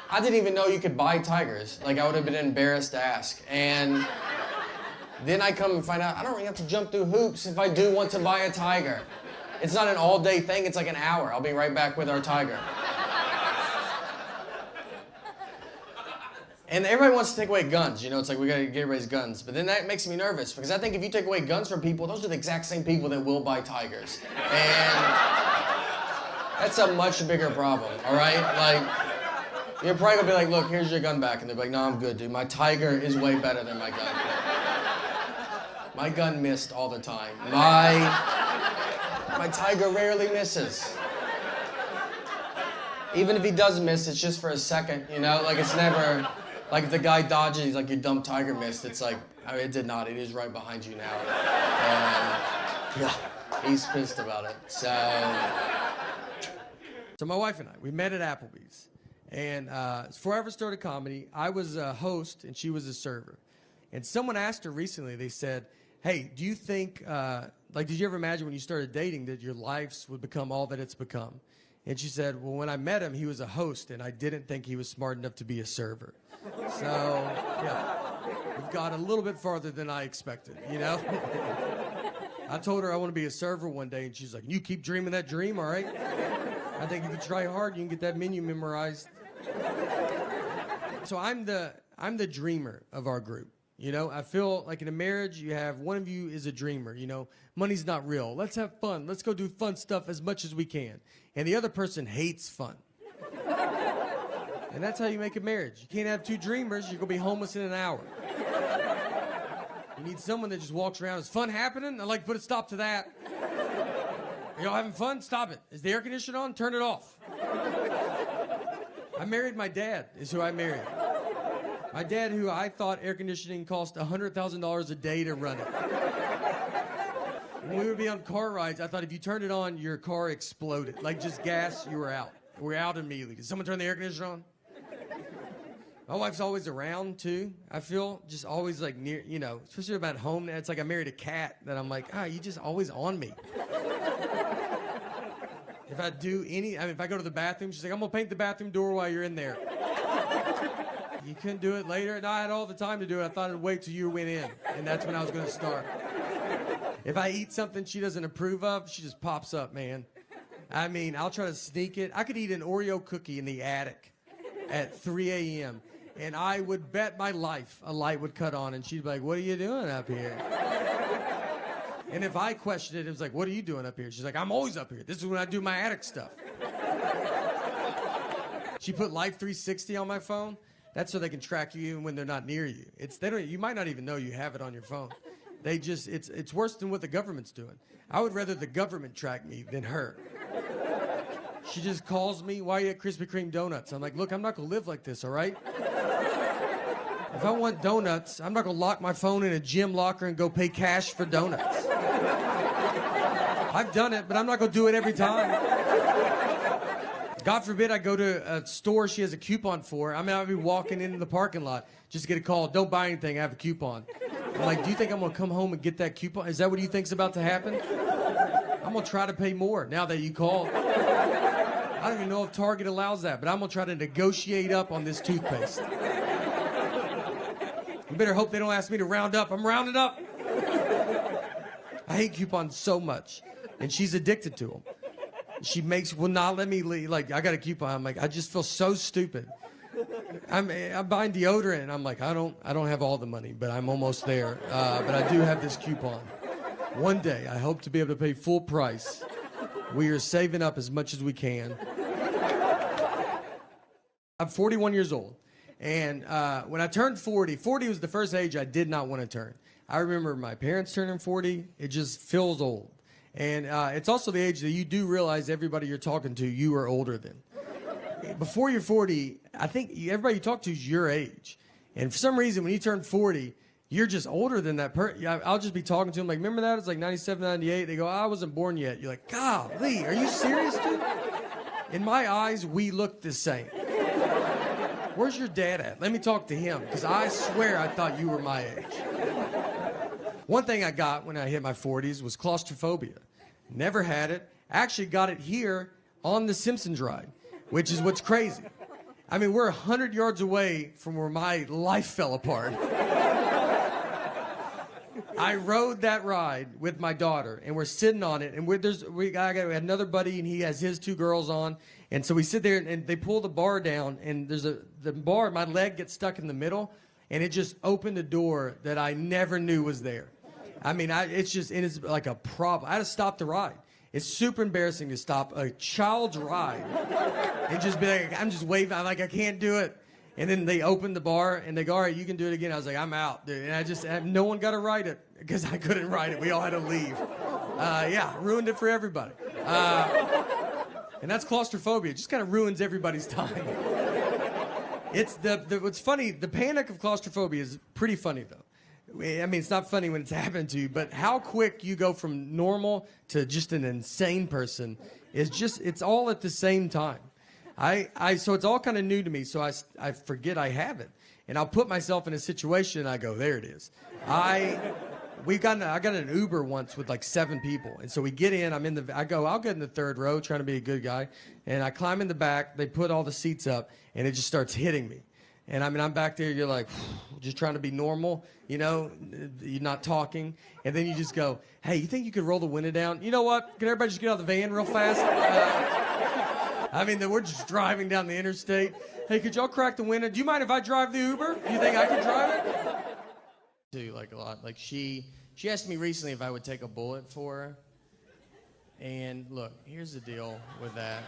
S2: I didn't even know you could buy tigers. I would have been embarrassed to ask. And then I come and find out I don't really have to jump through hoops if I do want to buy a tiger. It's not an all-day thing. It's like an hour. I'll be right back with our tiger. And everybody wants to take away guns. It's like we got to get everybody's guns. But then that makes me nervous because I think if you take away guns from people, those are the exact same people that will buy tigers. And that's a much bigger problem, all right? You're probably going to be like, look, here's your gun back. And they're like, no, I'm good, dude. My tiger is way better than my gun. My gun missed all the time. My tiger rarely misses. Even if he does miss, it's just for a second, it's never, if the guy dodges, he's like, your dumb tiger missed. It's like, it did not. It is right behind you now. Yeah, he's pissed about it.
S1: So my wife and I, we met at Applebee's. And before I ever started comedy, I was a host and she was a server. And someone asked her recently, they said, hey, do you think, did you ever imagine when you started dating that your lives would become all that it's become? And she said, well, when I met him, he was a host, and I didn't think he was smart enough to be a server. So, yeah, we've got a little bit farther than I expected, I told her I want to be a server one day, and she's like, you keep dreaming that dream, all right? I think if you try hard, you can get that menu memorized. So I'm the dreamer of our group. I feel like in a marriage, you have one of you is a dreamer. Money's not real. Let's have fun. Let's go do fun stuff as much as we can. And the other person hates fun. And that's how you make a marriage. You can't have 2 dreamers. You're going to be homeless in an hour. You need someone that just walks around. Is fun happening? I'd like to put a stop to that. Are y'all having fun? Stop it. Is the air conditioner on? Turn it off. I married my dad, is who I married. My dad, who I thought air conditioning cost $100,000 a day to run it. When we would be on car rides, I thought if you turned it on, your car exploded. Just gas, you were out. We're out immediately. Did someone turn the air conditioner on? My wife's always around, too. I feel just always, near, especially about home. It's like I married a cat that I'm like, you're just always on me. If I do if I go to the bathroom, she's like, I'm gonna paint the bathroom door while you're in there. You couldn't do it later? No, I had all the time to do it. I thought I'd wait till you went in, and that's when I was gonna start. If I eat something she doesn't approve of, she just pops up, man. I mean, I'll try to sneak it. I could eat an Oreo cookie in the attic at 3 a.m., and I would bet my life a light would cut on, and she'd be like, what are you doing up here? And if I questioned it, it was like, what are you doing up here? She's like, I'm always up here. This is when I do my attic stuff. She put Life 360 on my phone. That's so they can track you even when they're not near you. You might not even know you have it on your phone. It's worse than what the government's doing. I would rather the government track me than her. She just calls me, why are you at Krispy Kreme donuts? I'm like, look, I'm not gonna live like this, all right? If I want donuts, I'm not gonna lock my phone in a gym locker and go pay cash for donuts. I've done it, but I'm not gonna do it every time. God forbid I go to a store she has a coupon for. I mean, I'll be walking into the parking lot just to get a call. Don't buy anything, I have a coupon. I'm like, do you think I'm gonna come home and get that coupon? Is that what you think's about to happen? I'm gonna try to pay more now that you called. I don't even know if Target allows that, but I'm gonna try to negotiate up on this toothpaste. You better hope they don't ask me to round up. I'm rounding up. I hate coupons so much, and she's addicted to them. She will not let me leave. Like, I got a coupon. I'm like, I just feel so stupid. I'm buying deodorant, and I'm like, I don't have all the money, but I'm almost there. But I do have this coupon. One day, I hope to be able to pay full price. We are saving up as much as we can. I'm 41 years old. And when I turned 40 was the first age I did not want to turn. I remember my parents turning 40. It just feels old. And it's also the age that you do realize everybody you're talking to, you are older than. Before you're 40, I think everybody you talk to is your age. And for some reason, when you turn 40, you're just older than that person. I'll just be talking to them like, remember that? It's like 97, 98. They go, I wasn't born yet. You're like, golly, are you serious, dude? In my eyes, we look the same. Where's your dad at? Let me talk to him, because I swear I thought you were my age. One thing I got when I hit my 40s was claustrophobia. Never had it. Actually got it here on the Simpsons ride, which is what's crazy. I mean, we're 100 yards away from where my life fell apart. I rode that ride with my daughter, and we're sitting on it, and we had another buddy, and he has his two girls on, and so we sit there, and they pull the bar down, and the bar, my leg gets stuck in the middle, and it just opened a door that I never knew was there. I mean, it's like a problem. I had to stop the ride. It's super embarrassing to stop a child's ride and just be like, I'm just waving. I'm like, I can't do it. And then they opened the bar and they go, all right, you can do it again. I was like, I'm out, dude. And no one got to ride it because I couldn't ride it. We all had to leave. Ruined it for everybody. And that's claustrophobia. It just kind of ruins everybody's time. It's what's funny, the panic of claustrophobia is pretty funny though. I mean, it's not funny when it's happened to you, but how quick you go from normal to just an insane person it's all at the same time. So it's all kind of new to me, so I forget I have it. And I'll put myself in a situation and I go, there it is. I got an Uber once with like 7 people. And so we get in, I'll get in the third row trying to be a good guy. And I climb in the back, they put all the seats up and it just starts hitting me. And I mean, I'm back there, you're like, just trying to be normal, you know, you're not talking. And then you just go, hey, you think you could roll the window down? You know what? Can everybody just get out of the van real fast? We're just driving down the interstate. Hey, could y'all crack the window? Do you mind if I drive the Uber? Do you think I could drive it? Do like a lot. Like she asked me recently if I would take a bullet for her. And look, here's the deal with that.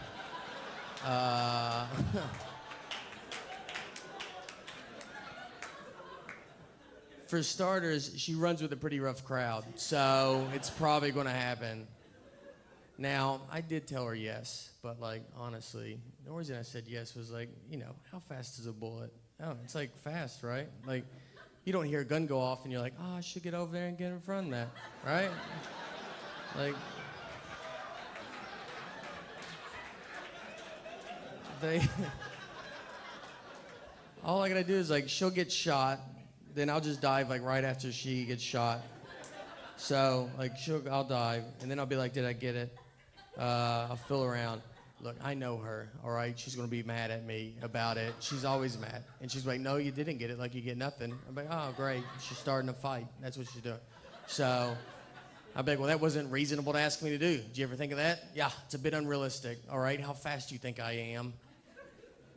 S1: For starters, she runs with a pretty rough crowd, so it's probably going to happen. Now, I did tell her yes, but like, honestly, the reason I said yes was like, you know, how fast is a bullet? Oh, it's like fast, right? Like, you don't hear a gun go off and you're like, oh, I should get over there and get in front of that, right? Like, all I gotta do is like, she'll get shot, then I'll just dive like right after she gets shot. So like I'll dive and then I'll be like, did I get it?
S2: I'll feel around. Look, I know her, all right? She's going to be mad at me about it. She's always mad. And she's like, no, you didn't get it. Like, you get nothing. I'm like, oh, great. She's starting a fight. That's what she's doing. So I'm like, well, that wasn't reasonable to ask me to do. Did you ever think of that? Yeah, it's a bit unrealistic, all right? How fast do you think I am?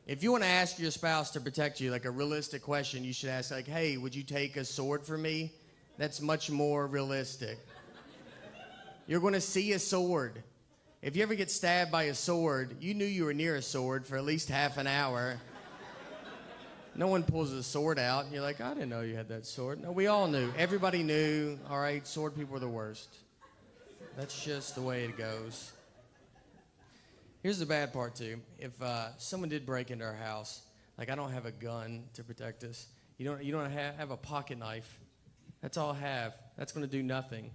S2: If you want to ask your spouse to protect you, like a realistic question, you should ask, like, hey, would you take a sword for me? That's much more realistic. You're going to see a sword. If you ever get stabbed by a sword, you knew you were near a sword for at least half an hour. No one pulls a sword out, and you're like, I didn't know you had that sword. No, we all knew. Everybody knew, all right, sword people are the worst. That's just the way it goes. Here's the bad part, too. If someone did break into our house, like I don't have a gun to protect us. You don't have a pocket knife. That's all I have. That's going to do nothing.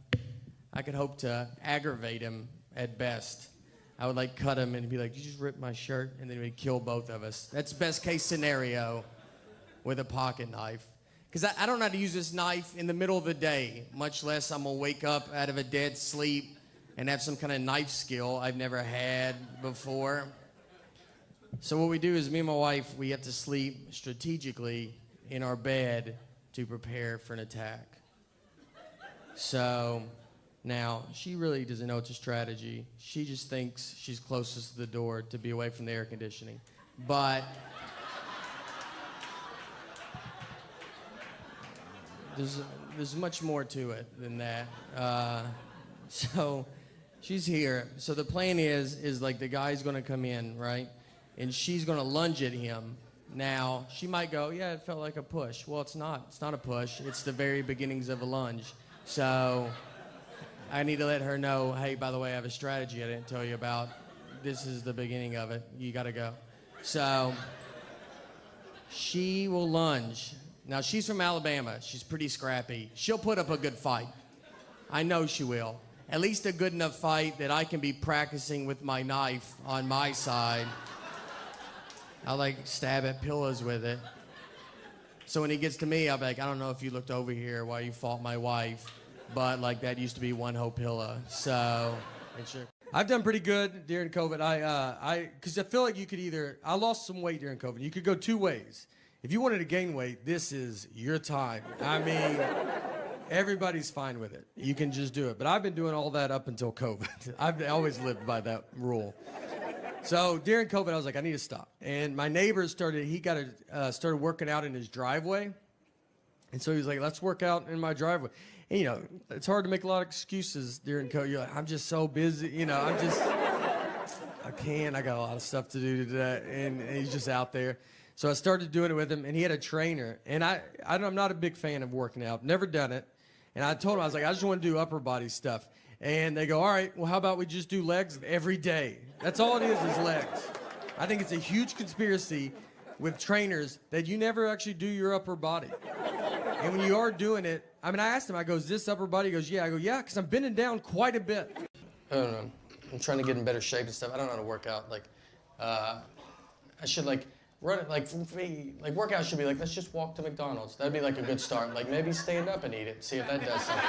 S2: I could hope to aggravate him at best. I would like cut him and be like, you just ripped my shirt, and then we'd kill both of us. That's best case scenario with a pocket knife. Because I don't know how to use this knife in the middle of the day, much less I'm going to wake up out of a dead sleep and have some kind of knife skill I've never had before. So what we do is me and my wife, we have to sleep strategically in our bed to prepare for an attack. So now, she really doesn't know it's a strategy. She just thinks she's closest to the door to be away from the air conditioning. But there's much more to it than that. So she's here. So the plan is like the guy's going to come in, right? And she's going to lunge at him. Now, she might go, yeah, it felt like a push. Well, it's not. It's not a push. It's the very beginnings of a lunge. So I need to let her know, hey, by the way, I have a strategy I didn't tell you about. This is the beginning of it. You got to go. So she will lunge. Now, she's from Alabama. She's pretty scrappy. She'll put up a good fight. I know she will. At least a good enough fight that I can be practicing with my knife on my side. I like stab at pillows with it. So when he gets to me, I'll be like, I don't know if you looked over here while you fought my wife, but like that used to be one whole pillow. So make sure. I've done pretty good during COVID. Because I feel like you could I lost some weight during COVID. You could go two ways. If you wanted to gain weight, this is your time. I mean, everybody's fine with it. You can just do it. But I've been doing all that up until COVID. I've always lived by that rule. So during COVID, I was like, I need to stop. And my neighbor started working out in his driveway. And so he was like, let's work out in my driveway. And, you know, it's hard to make a lot of excuses during COVID. You're like, I'm just so busy. You know, I can't. I got a lot of stuff to do today. And he's just out there. So I started doing it with him, and he had a trainer. And I'm not a big fan of working out. Never done it. And I told him, I was like, I just want to do upper body stuff. And they go, all right, well, how about we just do legs every day? That's all it is legs. I think it's a huge conspiracy with trainers that you never actually do your upper body. And when you are doing it, I mean, I asked him, I go, is this upper body? He goes, yeah. I go, yeah, because I'm bending down quite a bit. I don't know. I'm trying to get in better shape and stuff. I don't know how to work out. Like, I should, like, run it. Like, for me, like, workout should be like, let's just walk to McDonald's. That'd be, like, a good start. Like, maybe stand up and eat it. See if that does something.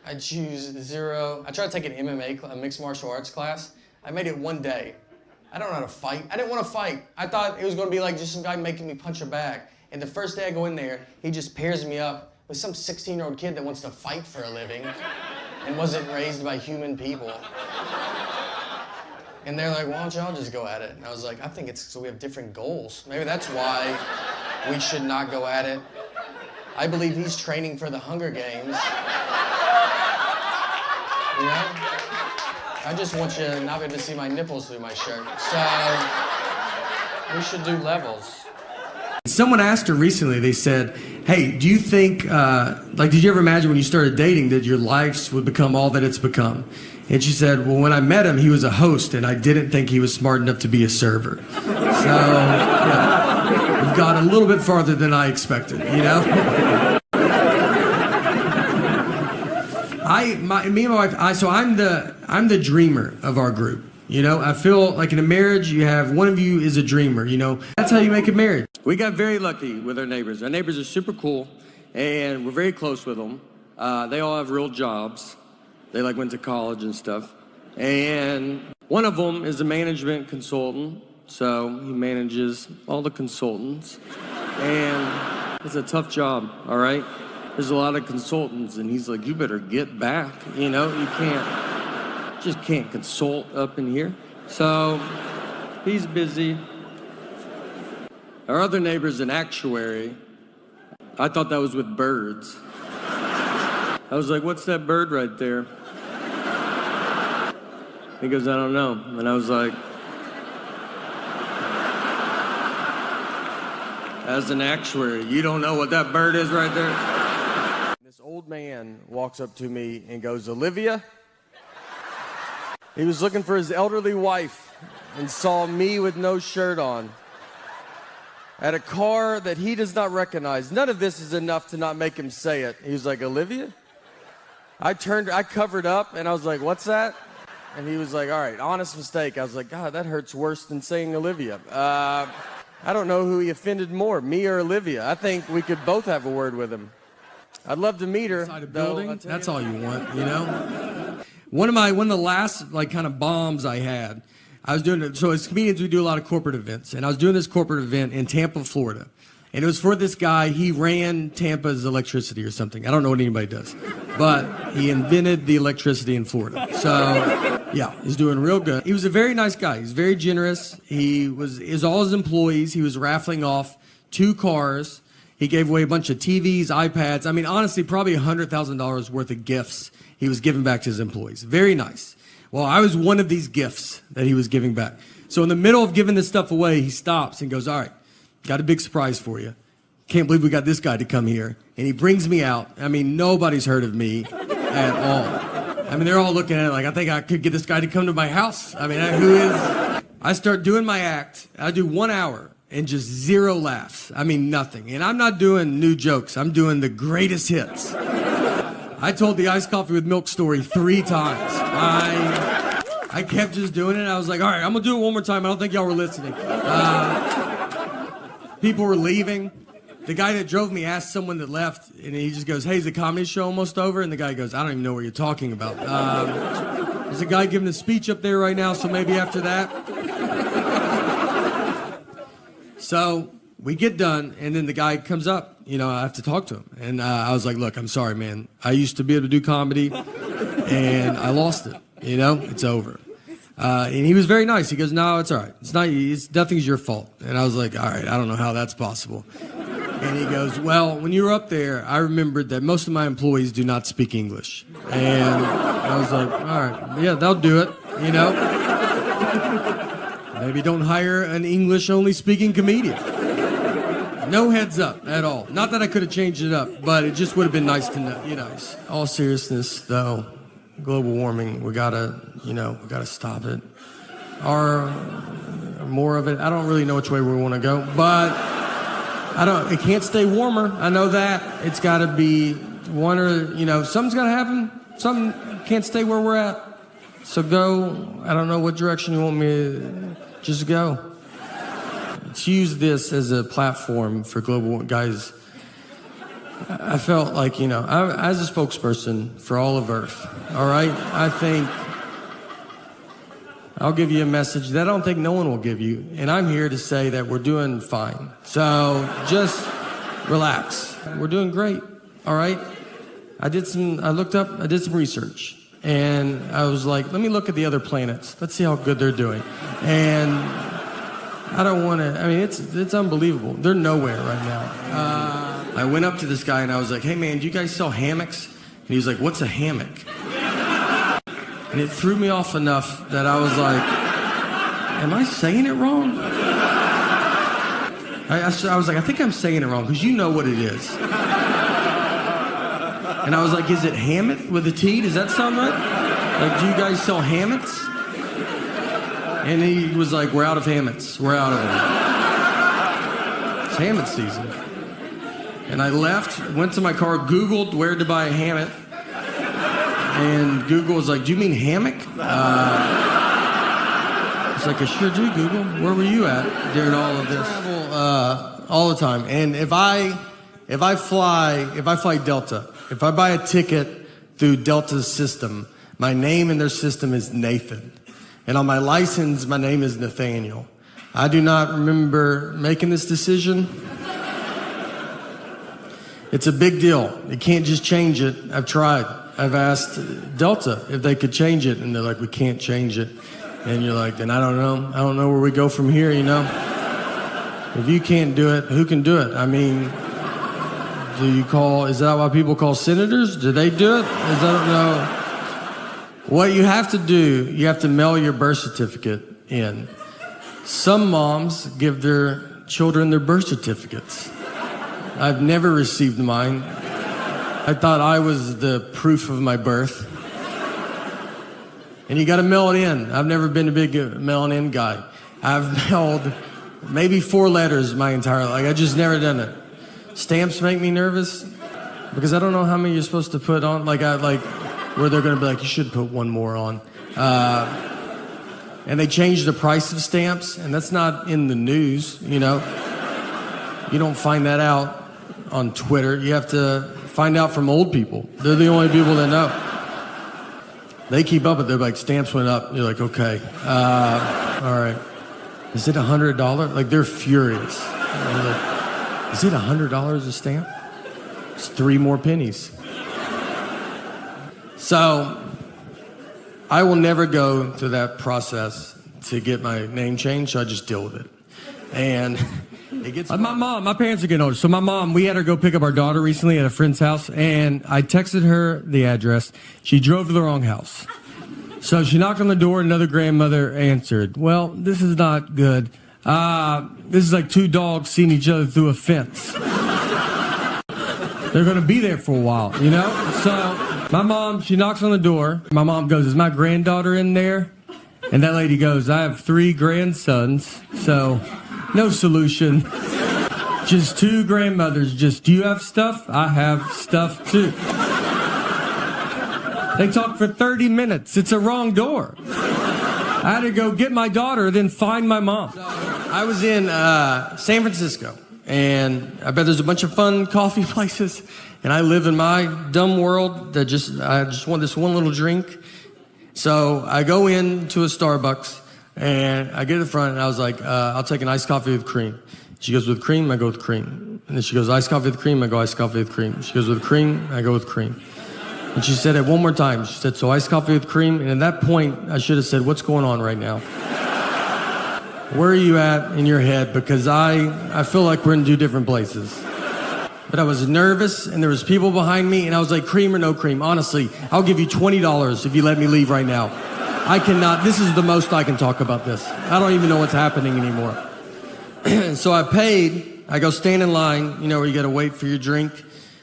S2: I choose 0. I tried to take an MMA, a mixed martial arts class. I made it one day. I don't know how to fight. I didn't want to fight. I thought it was going to be like just some guy making me punch a bag. And the first day I go in there, he just pairs me up with some 16-year-old kid that wants to fight for a living and wasn't raised by human people. And they're like, why don't y'all just go at it? And I was like, I think it's so we have different goals. Maybe that's why we should not go at it. I believe he's training for the Hunger Games. You know? I just want you to not be able to see my nipples through my shirt. So we should do levels. Someone asked her recently, they said, hey, do you think, did you ever imagine when you started dating that your life would become all that it's become? And she said, well, when I met him, he was a host, and I didn't think he was smart enough to be a server. So, yeah, we've got a little bit farther than I expected, you know? Me and my wife, I'm the dreamer of our group. You know, I feel like in a marriage, you have one of you is a dreamer, you know. That's how you make a marriage. We got very lucky with our neighbors. Our neighbors are super cool, and we're very close with them. They all have real jobs. They like went to college and stuff. And one of them is a management consultant. So he manages all the consultants. And it's a tough job, all right? There's a lot of consultants, and he's like, you better get back. You know, you just can't consult up in here. So he's busy. Our other neighbor's an actuary. I thought that was with birds. I was like, what's that bird right there? He goes, I don't know. And I was like, as an actuary, you don't know what that bird is right there? This old man walks up to me and goes, Olivia? He was looking for his elderly wife and saw me with no shirt on at a car that he does not recognize. None of this is enough to not make him say it. He was like, Olivia? I covered up, and I was like, what's that? And he was like, all right, honest mistake. I was like, God, that hurts worse than saying Olivia. I don't know who he offended more, me or Olivia. I think we could both have a word with him. I'd love to meet her.
S9: Inside a building, that's all you want, you know? One of the last, like, kind of bombs I had, I was doing it. So as comedians, we do a lot of corporate events. And I was doing this corporate event in Tampa, Florida. And it was for this guy. He ran Tampa's electricity or something. I don't know what anybody does. But he invented the electricity in Florida. So, yeah, he's doing real good. He was a very nice guy. He's very generous. Is all his employees. He was raffling off 2 cars. He gave away a bunch of TVs, iPads. I mean, honestly, probably $100,000 worth of gifts he was giving back to his employees. Very nice. Well, I was one of these gifts that he was giving back. So in the middle of giving this stuff away, he stops and goes, all right, got a big surprise for you. Can't believe we got this guy to come here. And he brings me out. I mean, nobody's heard of me at all. I mean, they're all looking at it like, I think I could get this guy to come to my house. I mean, who is? I start doing my act. I do 1 hour and just 0 laughs. I mean, nothing. And I'm not doing new jokes. I'm doing the greatest hits. I told the iced coffee with milk story 3 times. I kept just doing it. I was like, all right, I'm going to do it one more time. I don't think y'all were listening. People were leaving. The guy that drove me asked someone that left, and he just goes, hey, is the comedy show almost over? And the guy goes, I don't even know what you're talking about. There's a guy giving a speech up there right now, so maybe after that. So we get done, and then the guy comes up. You know, I have to talk to him. And I was like, look, I'm sorry, man. I used to be able to do comedy, and I lost it. You know, it's over. And he was very nice. He goes, no, it's all right. Nothing's your fault. And I was like, all right, I don't know how that's possible. And he goes, well, when you were up there, I remembered that most of my employees do not speak English. And I was like, all right, yeah, they'll do it, you know. Maybe don't hire an English-only speaking comedian. No heads up at all. Not that I could have changed it up, but it just would have been nice to know, you know. All seriousness, though, global warming, we gotta stop it. Or more of it. I don't really know which way we want to go, but it can't stay warmer. I know that. It's got to be one or, you know, something's got to happen. Something can't stay where we're at. So go. I don't know what direction you want me to just go. Let's use this as a platform for global guys. I felt like, you know, as a spokesperson for all of Earth, all right? I think I'll give you a message that I don't think no one will give you. And I'm here to say that we're doing fine. So just relax. We're doing great, all right? I did some research. And I was like, let me look at the other planets. Let's see how good they're doing. And I don't want to, I mean, it's unbelievable. They're nowhere right now. I went up to this guy and I was like, hey man, do you guys sell hammocks? And he was like, what's a hammock? And it threw me off enough that I was like, am I saying it wrong? I was like, I think I'm saying it wrong because you know what it is. And I was like, is it hammock with a T? Does that sound right? Like, do you guys sell hammocks? And he was like, we're out of hammocks. We're out of them. It's hammock season. And I left, went to my car, Googled where to buy a hammock. And Google was like, do you mean hammock? I was like, I sure do, Google. Where were you at during all of this? I travel all the time. And if I fly Delta, If I buy a ticket through Delta's system, my name in their system is Nathan. And on my license, my name is Nathaniel. I do not remember making this decision. It's a big deal. You can't just change it. I've tried. I've asked Delta if they could change it, and they're like, we can't change it. And you're like, then I don't know. I don't know where we go from here, you know? If you can't do it, who can do it? I mean, is that why people call senators? Do they do it? I don't know. What you have to do, you have to mail your birth certificate in. Some moms give their children their birth certificates. I've never received mine. I thought I was the proof of my birth. And you got to mail it in. I've never been a big mailing in guy. I've mailed maybe 4 letters my entire life. I just never done it. Stamps make me nervous because I don't know how many you're supposed to put on. Where they're going to be like, you should put one more on. And they changed the price of stamps, and that's not in the news, you know. You don't find that out on Twitter. You have to find out from old people. They're the only people that know. They keep up with it. They're like, stamps went up. You're like, okay. All right. Is it $100? Like, they're furious. They're like, is it $100 a stamp? It's 3 more pennies. So, I will never go through that process to get my name changed, so I just deal with it. And it gets... My parents are getting older. So my mom, we had her go pick up our daughter recently at a friend's house, and I texted her the address. She drove to the wrong house. So she knocked on the door, another grandmother answered. Well, this is not good. This is like 2 dogs seeing each other through a fence. They're going to be there for a while, you know? So... my mom, she knocks on the door. My mom goes, is my granddaughter in there? And that lady goes, I have 3 grandsons, so no solution. Just 2 grandmothers. Just, do you have stuff? I have stuff too. They talked for 30 minutes. It's a wrong door. I had to go get my daughter, then find my mom. I was in San Francisco, and I bet there's a bunch of fun coffee places. And I live in my dumb world that I just want this one little drink. So I go into a Starbucks and I get to the front and I was like, I'll take an iced coffee with cream. She goes, with cream? I go with cream. And then she goes, iced coffee with cream? I go, iced coffee with cream. She goes, with cream? I go with cream. And she said it one more time. She said, so iced coffee with cream? And at that point, I should have said, what's going on right now? Where are you at in your head? Because I feel like we're in 2 different places. But I was nervous, and there was people behind me, and I was like, cream or no cream? Honestly, I'll give you $20 if you let me leave right now. I cannot, this is the most I can talk about this. I don't even know what's happening anymore. So I paid, I go stand in line, you know, where you gotta wait for your drink.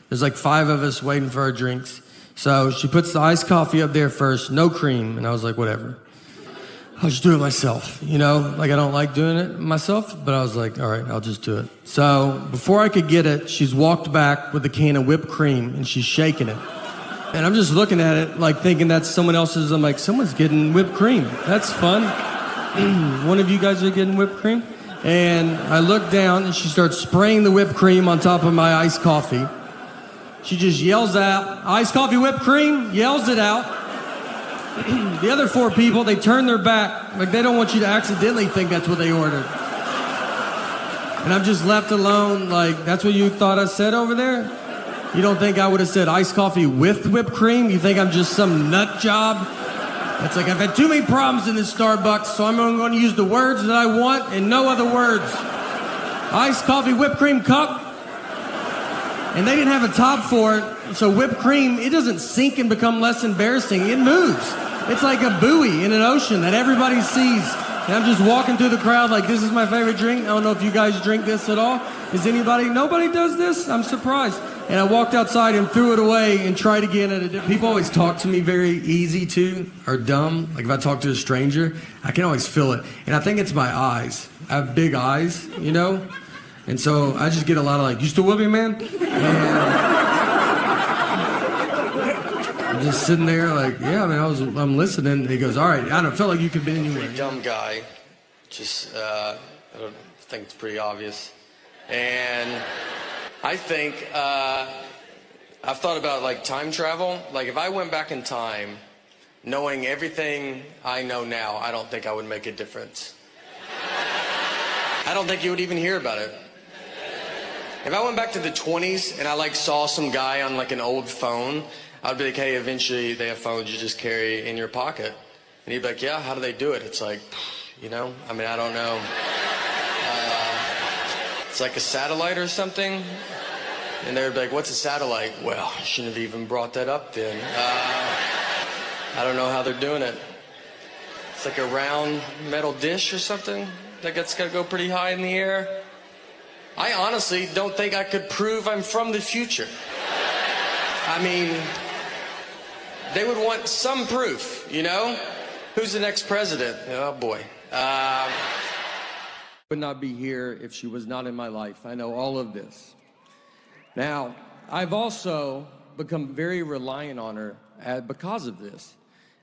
S9: There's like 5 of us waiting for our drinks. So she puts the iced coffee up there first, no cream, and I was like, whatever. I'll just do it myself, you know? Like, I don't like doing it myself, but I was like, all right, I'll just do it. So before I could get it, she's walked back with a can of whipped cream, and she's shaking it. And I'm just looking at it, like, thinking that's someone else's. I'm like, someone's getting whipped cream. That's fun. One of you guys are getting whipped cream? And I look down, and she starts spraying the whipped cream on top of my iced coffee. She just yells out, iced coffee, whipped cream, yells it out. The other 4 people, they turn their back. Like, they don't want you to accidentally think that's what they ordered. And I'm just left alone, like, that's what you thought I said over there? You don't think I would have said iced coffee with whipped cream? You think I'm just some nut job? It's like, I've had too many problems in this Starbucks, so I'm going to use the words that I want and no other words. Iced coffee, whipped cream cup. And they didn't have a top for it, so whipped cream, it doesn't sink and become less embarrassing. It moves. It's like a buoy in an ocean that everybody sees. And I'm just walking through the crowd like, this is my favorite drink. I don't know if you guys drink this at all. Is anybody? Nobody does this? I'm surprised. And I walked outside and threw it away and tried again at a different... People always talk to me very easy too, or dumb. Like if I talk to a stranger, I can always feel it. And I think it's my eyes. I have big eyes, you know? And so I just get a lot of like, you still with me, man? And I'm just sitting there like, yeah, I mean, I'm listening. And he goes, all right, I don't feel like you could be anywhere. Pretty dumb guy. Just, I don't think it's pretty obvious. And I think
S2: I've thought about like time travel. Like if I went back in time, knowing everything I know now, I don't think I would make a difference. I don't think you would even hear about it. If I went back to the 20s and I like saw some guy on like an old phone, I'd be like, hey, eventually they have phones you just carry in your pocket. And he'd be like, yeah, how do they do it? It's like, you know, I mean, I don't know. It's like a satellite or something. And they'd be like, what's a satellite? Well, I shouldn't have even brought that up then. I don't know how they're doing it. It's like a round metal dish or something that's got to go pretty high in the air. I honestly don't think I could prove I'm from the future. I mean, they would want some proof, you know? Who's the next president? Oh, boy.
S9: Would not be here if she was not in my life. I know all of this. Now, I've also become very reliant on her because of this.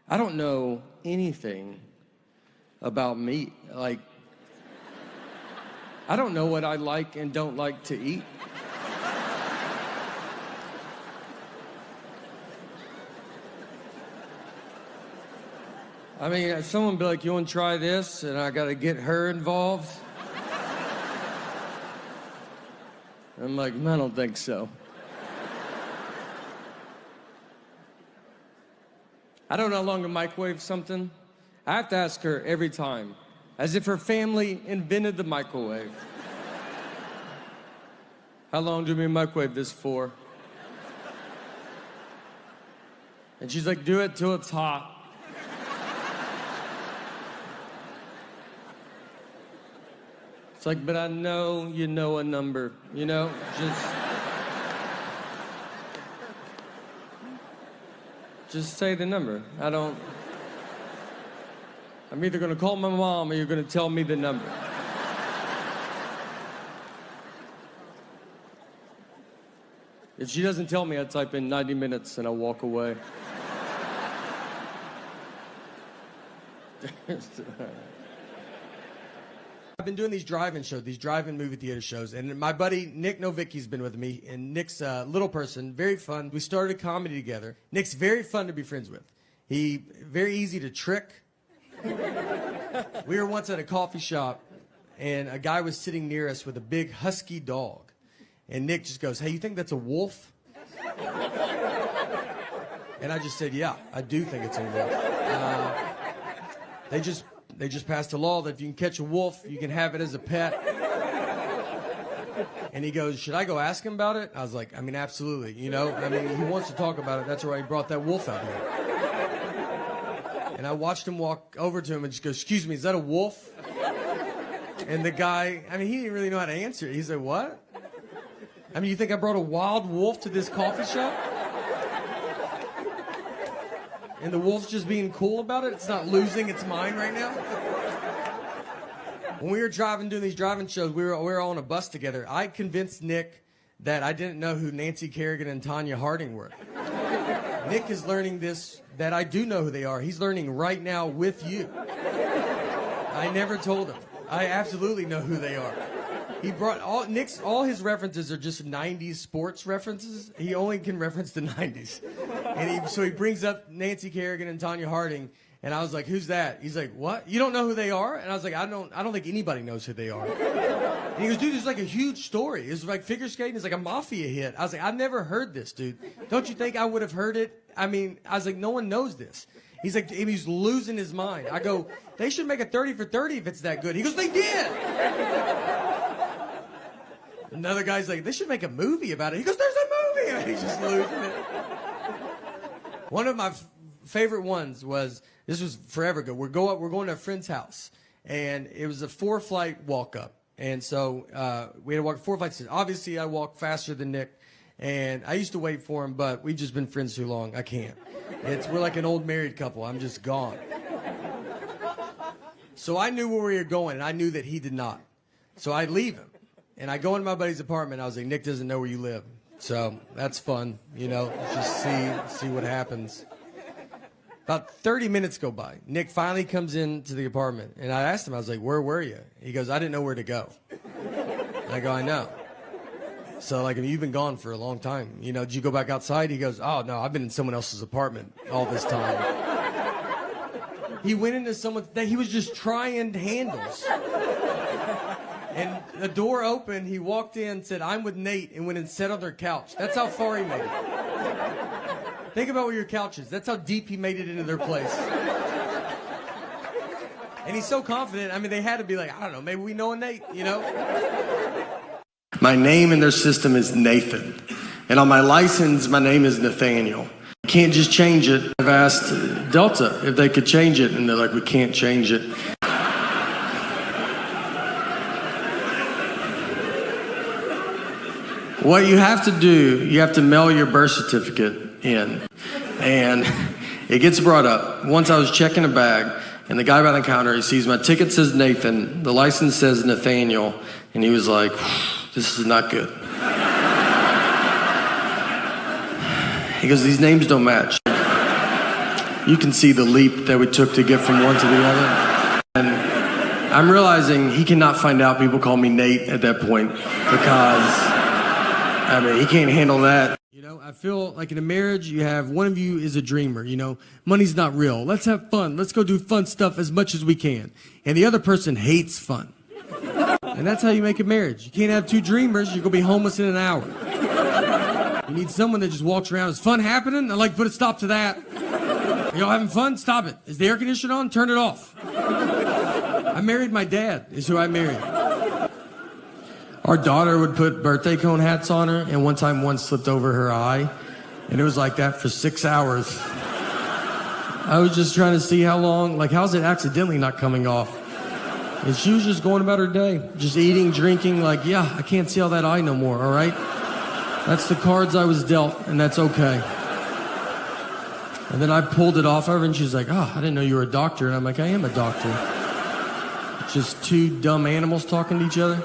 S9: I don't know anything about meat. Like, I don't know what I like and don't like to eat. I mean, if someone be like, you want to try this? And I got to get her involved. I'm like, I don't think so. I don't know how long to microwave something. I have to ask her every time, as if her family invented the microwave. How long do we microwave this for? And she's like, do it till it's hot. It's like, but I know you know a number, you know? Just say the number. I'm either gonna call my mom or you're gonna tell me the number. If she doesn't tell me, I type in 90 minutes and I walk away. I've been doing these drive-in shows, these drive-in movie theater shows, and my buddy Nick Novicki's been with me, and Nick's a little person, very fun. We started a comedy together. Nick's very fun to be friends with. He very easy to trick. We were once at a coffee shop, and a guy was sitting near us with a big husky dog, and Nick just goes, "Hey, you think that's a wolf?" And I just said, "Yeah, I do think it's a wolf." They just passed a law that if you can catch a wolf, you can have it as a pet. And he goes, should I go ask him about it? I was like, I mean, absolutely. You know, I mean, he wants to talk about it. That's why he brought that wolf out here. And I watched him walk over to him and just go, excuse me, is that a wolf? And the guy, I mean, he didn't really know how to answer it. He said, what? I mean, you think I brought a wild wolf to this coffee shop? And the wolf's just being cool about it? It's not losing its mind right now? When we were doing these driving shows, we were on a bus together. I convinced Nick that I didn't know who Nancy Kerrigan and Tanya Harding were. Nick is learning this, that I do know who they are. He's learning right now with you. I never told him. I absolutely know who they are. He brought all his references are just 90s sports references. He only can reference the 90s. And so he brings up Nancy Kerrigan and Tanya Harding, and I was like, who's that? He's like, what? You don't know who they are? And I was like, I don't think anybody knows who they are. And he goes, dude, it's like a huge story. It's like figure skating is like a mafia hit. I was like, I've never heard this, dude. Don't you think I would have heard it? I mean, I was like, no one knows this. He's like, he's losing his mind. I go, they should make a 30 for 30 if it's that good. He goes, they did. Another guy's like, they should make a movie about it. He goes, there's a movie. And he's just losing it. One of my favorite ones was, this was forever ago. We're going to a friend's house, and it was a 4-flight walk up. And so we had to walk 4 flights. Obviously, I walk faster than Nick, and I used to wait for him, but we've just been friends too long. I can't. We're like an old married couple. I'm just gone. So I knew where we were going, and I knew that he did not. So I leave him. And I go into my buddy's apartment. I was like, Nick doesn't know where you live. So that's fun, you know, just see what happens. About 30 minutes go by. Nick finally comes into the apartment. And I asked him, I was like, where were you? He goes, I didn't know where to go. And I go, I know. So, like, you've been gone for a long time. You know, did you go back outside? He goes, oh, no, I've been in someone else's apartment all this time. He went into someone's, he was just trying handles. And the door opened, he walked in, said, I'm with Nate, and went and sat on their couch. That's how far he made it. Think about where your couch is. That's how deep he made it into their place. And he's so confident, I mean, they had to be like, I don't know, maybe we know a Nate, you know? My name in their system is Nathan. And on my license, my name is Nathaniel. You can't just change it. I've asked Delta if they could change it, and they're like, we can't change it. What you have to do, you have to mail your birth certificate in. And it gets brought up. Once I was checking a bag, and the guy behind the counter, he sees my ticket says Nathan, the license says Nathaniel, and he was like, this is not good. He goes, these names don't match. You can see the leap that we took to get from one to the other. And I'm realizing he cannot find out people call me Nate at that point because, I mean, he can't handle that. You know, I feel like in a marriage, you have one of you is a dreamer, you know, money's not real. Let's have fun. Let's go do fun stuff as much as we can. And the other person hates fun. And that's how you make a marriage. You can't have two dreamers. You're going to be homeless in an hour. You need someone that just walks around. Is fun happening? I'd like to put a stop to that. Are y'all having fun? Stop it. Is the air conditioner on? Turn it off. I married my dad, is who I married. Our daughter would put birthday cone hats on her, and one time one slipped over her eye, and it was like that for 6 hours. I was just trying to see how long, like, how's it accidentally not coming off? And she was just going about her day, just eating, drinking, like, yeah, I can't see all that eye no more, all right? That's the cards I was dealt, and that's okay. And then I pulled it off of her, and she's like, oh, I didn't know you were a doctor. And I'm like, I am a doctor. Just two dumb animals talking to each other.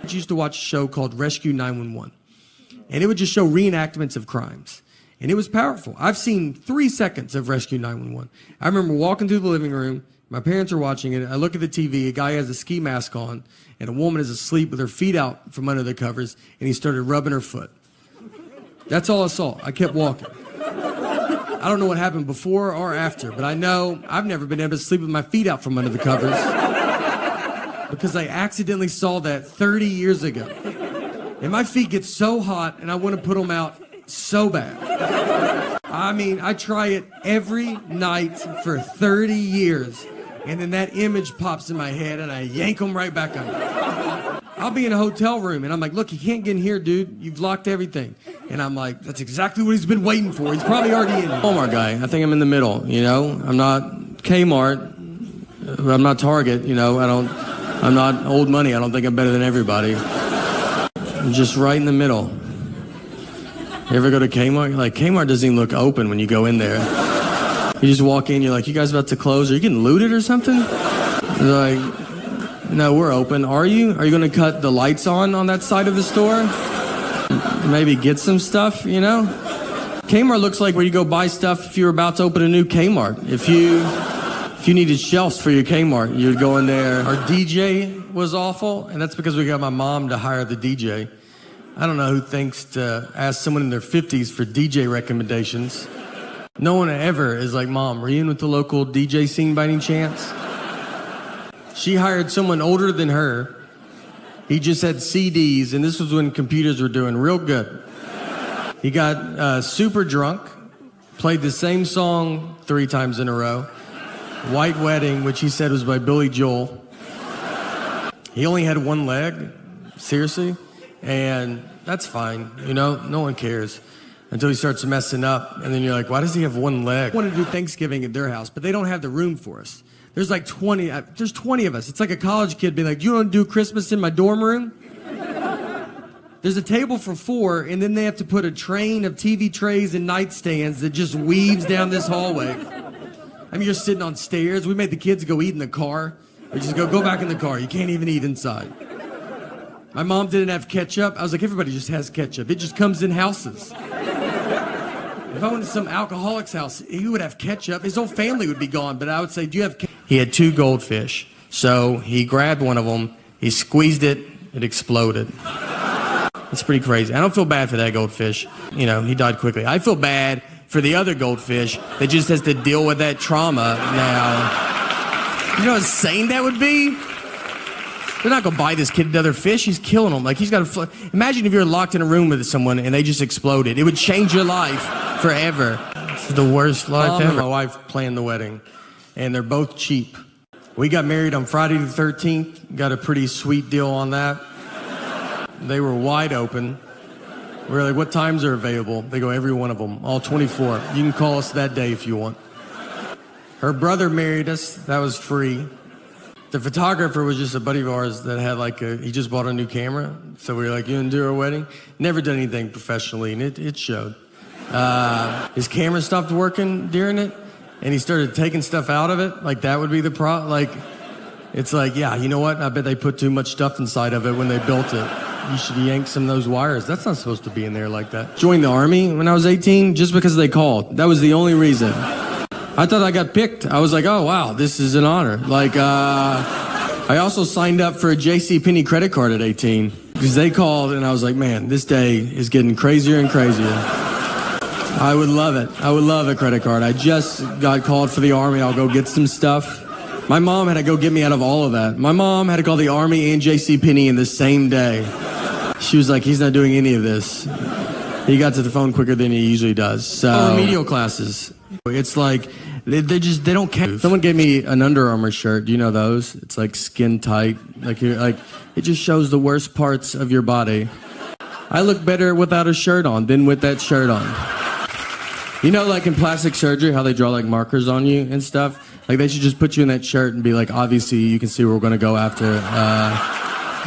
S9: I used to watch a show called Rescue 911, and it would just show reenactments of crimes. And it was powerful. I've seen 3 seconds of Rescue 911. I remember walking through the living room. My parents are watching it. I look at the TV. A guy has a ski mask on, and a woman is asleep with her feet out from under the covers, and he started rubbing her foot. That's all I saw. I kept walking. I don't know what happened before or after, but I know I've never been able to sleep with my feet out from under the covers because I accidentally saw that 30 years ago. And my feet get so hot, and I want to put them out so bad. I mean, I try it every night for 30 years. And then that image pops in my head, and I yank them right back under. I'll be in a hotel room, and I'm like, look, you can't get in here, dude. You've locked everything. And I'm like, that's exactly what he's been waiting for. He's probably already in here. Walmart guy. I think I'm in the middle, you know? I'm not Kmart. I'm not Target, you know? I'm not old money. I don't think I'm better than everybody. I'm just right in the middle. You ever go to Kmart? Like, Kmart doesn't even look open when you go in there. You just walk in, you're like, you guys about to close? Are you getting looted or something? They're like, no, we're open. Are you? Are you going to cut the lights on that side of the store? Maybe get some stuff, you know? Kmart looks like where you go buy stuff if you're about to open a new Kmart. If you needed shelves for your Kmart, you'd go in there. Our DJ was awful, and that's because we got my mom to hire the DJ. I don't know who thinks to ask someone in their 50s for DJ recommendations. No one ever is like, Mom, were you in with the local DJ scene by any chance? She hired someone older than her. He just had CDs, and this was when computers were doing real good. He got super drunk, played the same song 3 times in a row. White Wedding, which he said was by Billy Joel. He only had one leg, seriously. And that's fine, you know, no one cares until he starts messing up. And then you're like, why does he have one leg? I want to do Thanksgiving at their house, but they don't have the room for us. There's like 20 of us. It's like a college kid being like, you don't do Christmas in my dorm room? There's a table for 4, and then they have to put a train of TV trays and nightstands that just weaves down this hallway. I mean, you're sitting on stairs. We made the kids go eat in the car. We just go back in the car. You can't even eat inside. My mom didn't have ketchup. I was like, everybody just has ketchup. It just comes in houses. If I went to some alcoholic's house, he would have ketchup. His whole family would be gone, but I would say, do you have ketchup? He had 2 goldfish. So he grabbed one of them, he squeezed it, it exploded. It's pretty crazy. I don't feel bad for that goldfish. You know, he died quickly. I feel bad for the other goldfish that just has to deal with that trauma now. You know how insane that would be? They're not gonna buy this kid another fish. He's killing them. Like, he's got to. Imagine if you're locked in a room with someone and they just exploded. It would change your life forever. This is the worst life ever. My wife planned the wedding, and they're both cheap. We got married on Friday the 13th. Got a pretty sweet deal on that. They were wide open. We were like, what times are available? They go, every one of them, all 24. You can call us that day if you want. Her brother married us. That was free. The photographer was just a buddy of ours that had he just bought a new camera. So we were like, you gonna do our wedding? Never done anything professionally, and it showed. His camera stopped working during it, and he started taking stuff out of it. Like, that would be the it's like, yeah, you know what? I bet they put too much stuff inside of it when they built it. You should yank some of those wires. That's not supposed to be in there like that. Joined the Army when I was 18 just because they called. That was the only reason. I thought I got picked. I was like, oh, wow, this is an honor. I also signed up for a JCPenney credit card at 18 because they called, and I was like, man, this day is getting crazier and crazier. I would love it. I would love a credit card. I just got called for the Army. I'll go get some stuff. My mom had to go get me out of all of that. My mom had to call the Army and JCPenney in the same day. She was like, he's not doing any of this. He got to the phone quicker than he usually does. So remedial classes. It's like, they don't care. Someone gave me an Under Armour shirt. Do you know those? It's like skin tight. It just shows the worst parts of your body. I look better without a shirt on than with that shirt on. You know, like in plastic surgery, how they draw like markers on you and stuff? Like, they should just put you in that shirt and be like, obviously you can see we're going to go after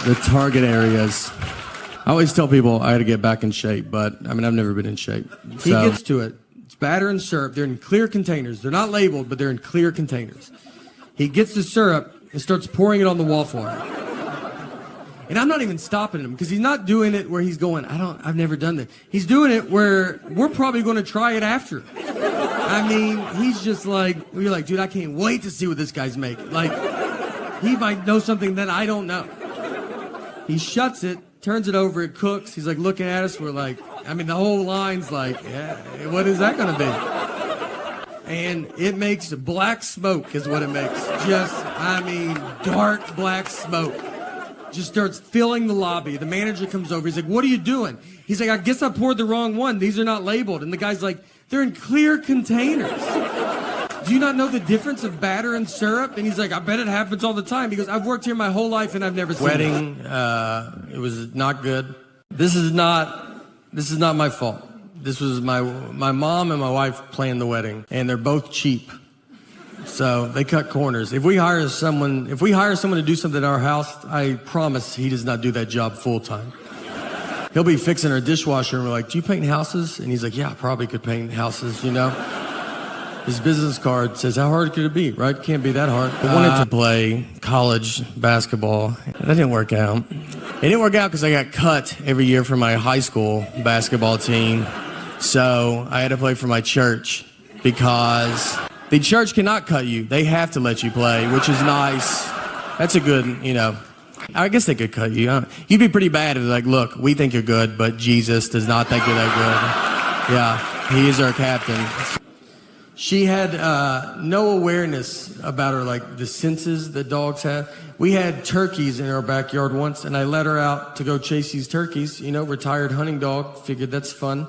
S9: the target areas. I always tell people I got to get back in shape, but I mean, I've never been in shape. He gets to it. It's batter and syrup. They're in clear containers. They're not labeled, but they're in clear containers. He gets the syrup and starts pouring it on the wall for him. And I'm not even stopping him because he's not doing it where he's going, I've never done that. He's doing it where we're probably going to try it after. I mean, he's just like, you're like, dude, I can't wait to see what this guy's making. Like, he might know something that I don't know. He shuts it, turns it over, it cooks. He's like looking at us. We're like, I mean, the whole line's like, yeah, what is that going to be? And it makes black smoke is what it makes. Dark black smoke. Just starts filling the lobby. The manager comes over. He's like, what are you doing? He's like, I guess I poured the wrong one. These are not labeled. And the guy's like, they're in clear containers. Do you not know the difference of batter and syrup? And he's like, I bet it happens all the time. He goes, I've worked here my whole life and I've never seen wedding. It was not good. This is not my fault. This was my mom and my wife planned the wedding, and they're both cheap. So they cut corners. If we hire someone to do something at our house, I promise he does not do that job full time. He'll be fixing our dishwasher, and we're like, do you paint houses? And he's like, yeah, I probably could paint houses, you know? His business card says, how hard could it be, right? Can't be that hard. I wanted to play college basketball. That didn't work out. It didn't work out because I got cut every year for my high school basketball team. So I had to play for my church because the church cannot cut you. They have to let you play, which is nice. That's a good, I guess they could cut you. You'd be pretty bad if they're like, look, we think you're good, but Jesus does not think you're that good. Yeah, he is our captain. She had no awareness about her, like the senses that dogs have. We had turkeys in our backyard once, and I let her out to go chase these turkeys. Retired hunting dog. Figured that's fun.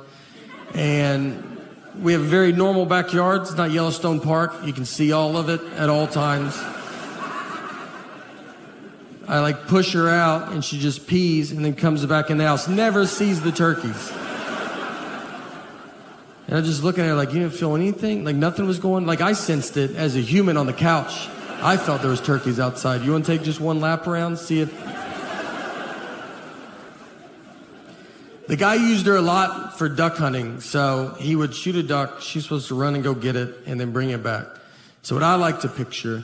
S9: And we have a very normal backyard. It's not Yellowstone Park. You can see all of it at all times. I push her out, and she just pees and then comes back in the house. Never sees the turkeys. And I'm just looking at her like, you didn't feel anything? Like nothing was going? Like I sensed it as a human on the couch. I felt there was turkeys outside. You want to take just one lap around, see if... The guy used her a lot for duck hunting. So he would shoot a duck. She's supposed to run and go get it and then bring it back. So what I like to picture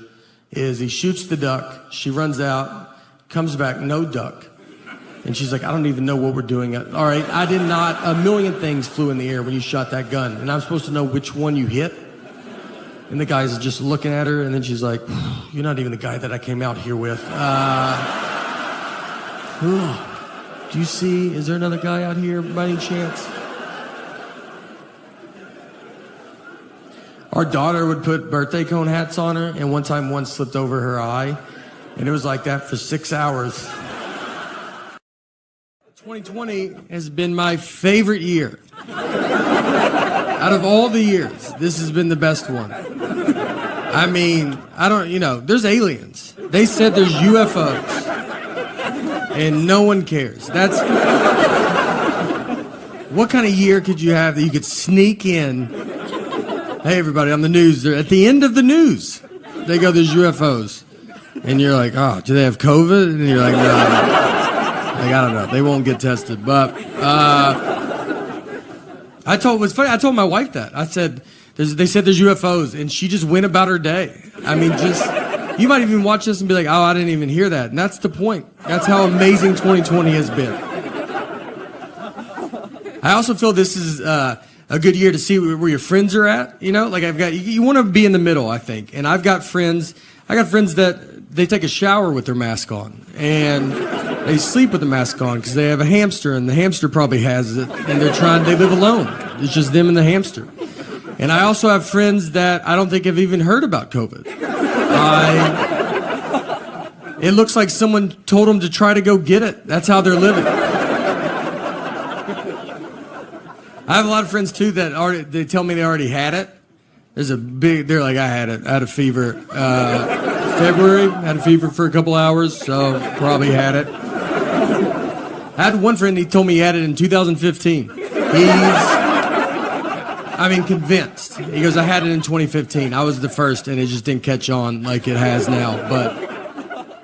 S9: is he shoots the duck. She runs out, comes back, no duck. And she's like, I don't even know what we're doing. All right, I did not. A million things flew in the air when you shot that gun. And I'm supposed to know which one you hit. And the guy's just looking at her. And then she's like, you're not even the guy that I came out here with. Do you see? Is there another guy out here by any chance? Our daughter would put birthday cone hats on her, and one slipped over her eye, and it was like that for 6 hours. 2020 has been my favorite year. Out of all the years, this has been the best one. I mean, there's aliens. They said there's UFOs. And no one cares. What kind of year could you have that you could sneak in? Hey, everybody, on the news. They're at the end of the news, they go, there's UFOs. And you're like, oh, do they have COVID? And you're like, no. Like, I don't know. They won't get tested. But I told my wife that. I said, they said there's UFOs. And she just went about her day. I mean, you might even watch this and be like, oh, I didn't even hear that. And that's the point. That's how amazing 2020 has been. I also feel this is a good year to see where your friends are at. You know, like you want to be in the middle, I think. And I got friends that they take a shower with their mask on. And they sleep with the mask on because they have a hamster, and the hamster probably has it. And they live alone. It's just them and the hamster. And I also have friends that I don't think have even heard about COVID. It looks like someone told them to try to go get it. That's how they're living. I have a lot of friends too that they tell me they already had it. They're like, I had it. I had a fever. February, had a fever for a couple hours, so probably had it. I had one friend, he told me he had it in 2015. Convinced. He goes, I had it in 2015. I was the first, and it just didn't catch on like it has now. But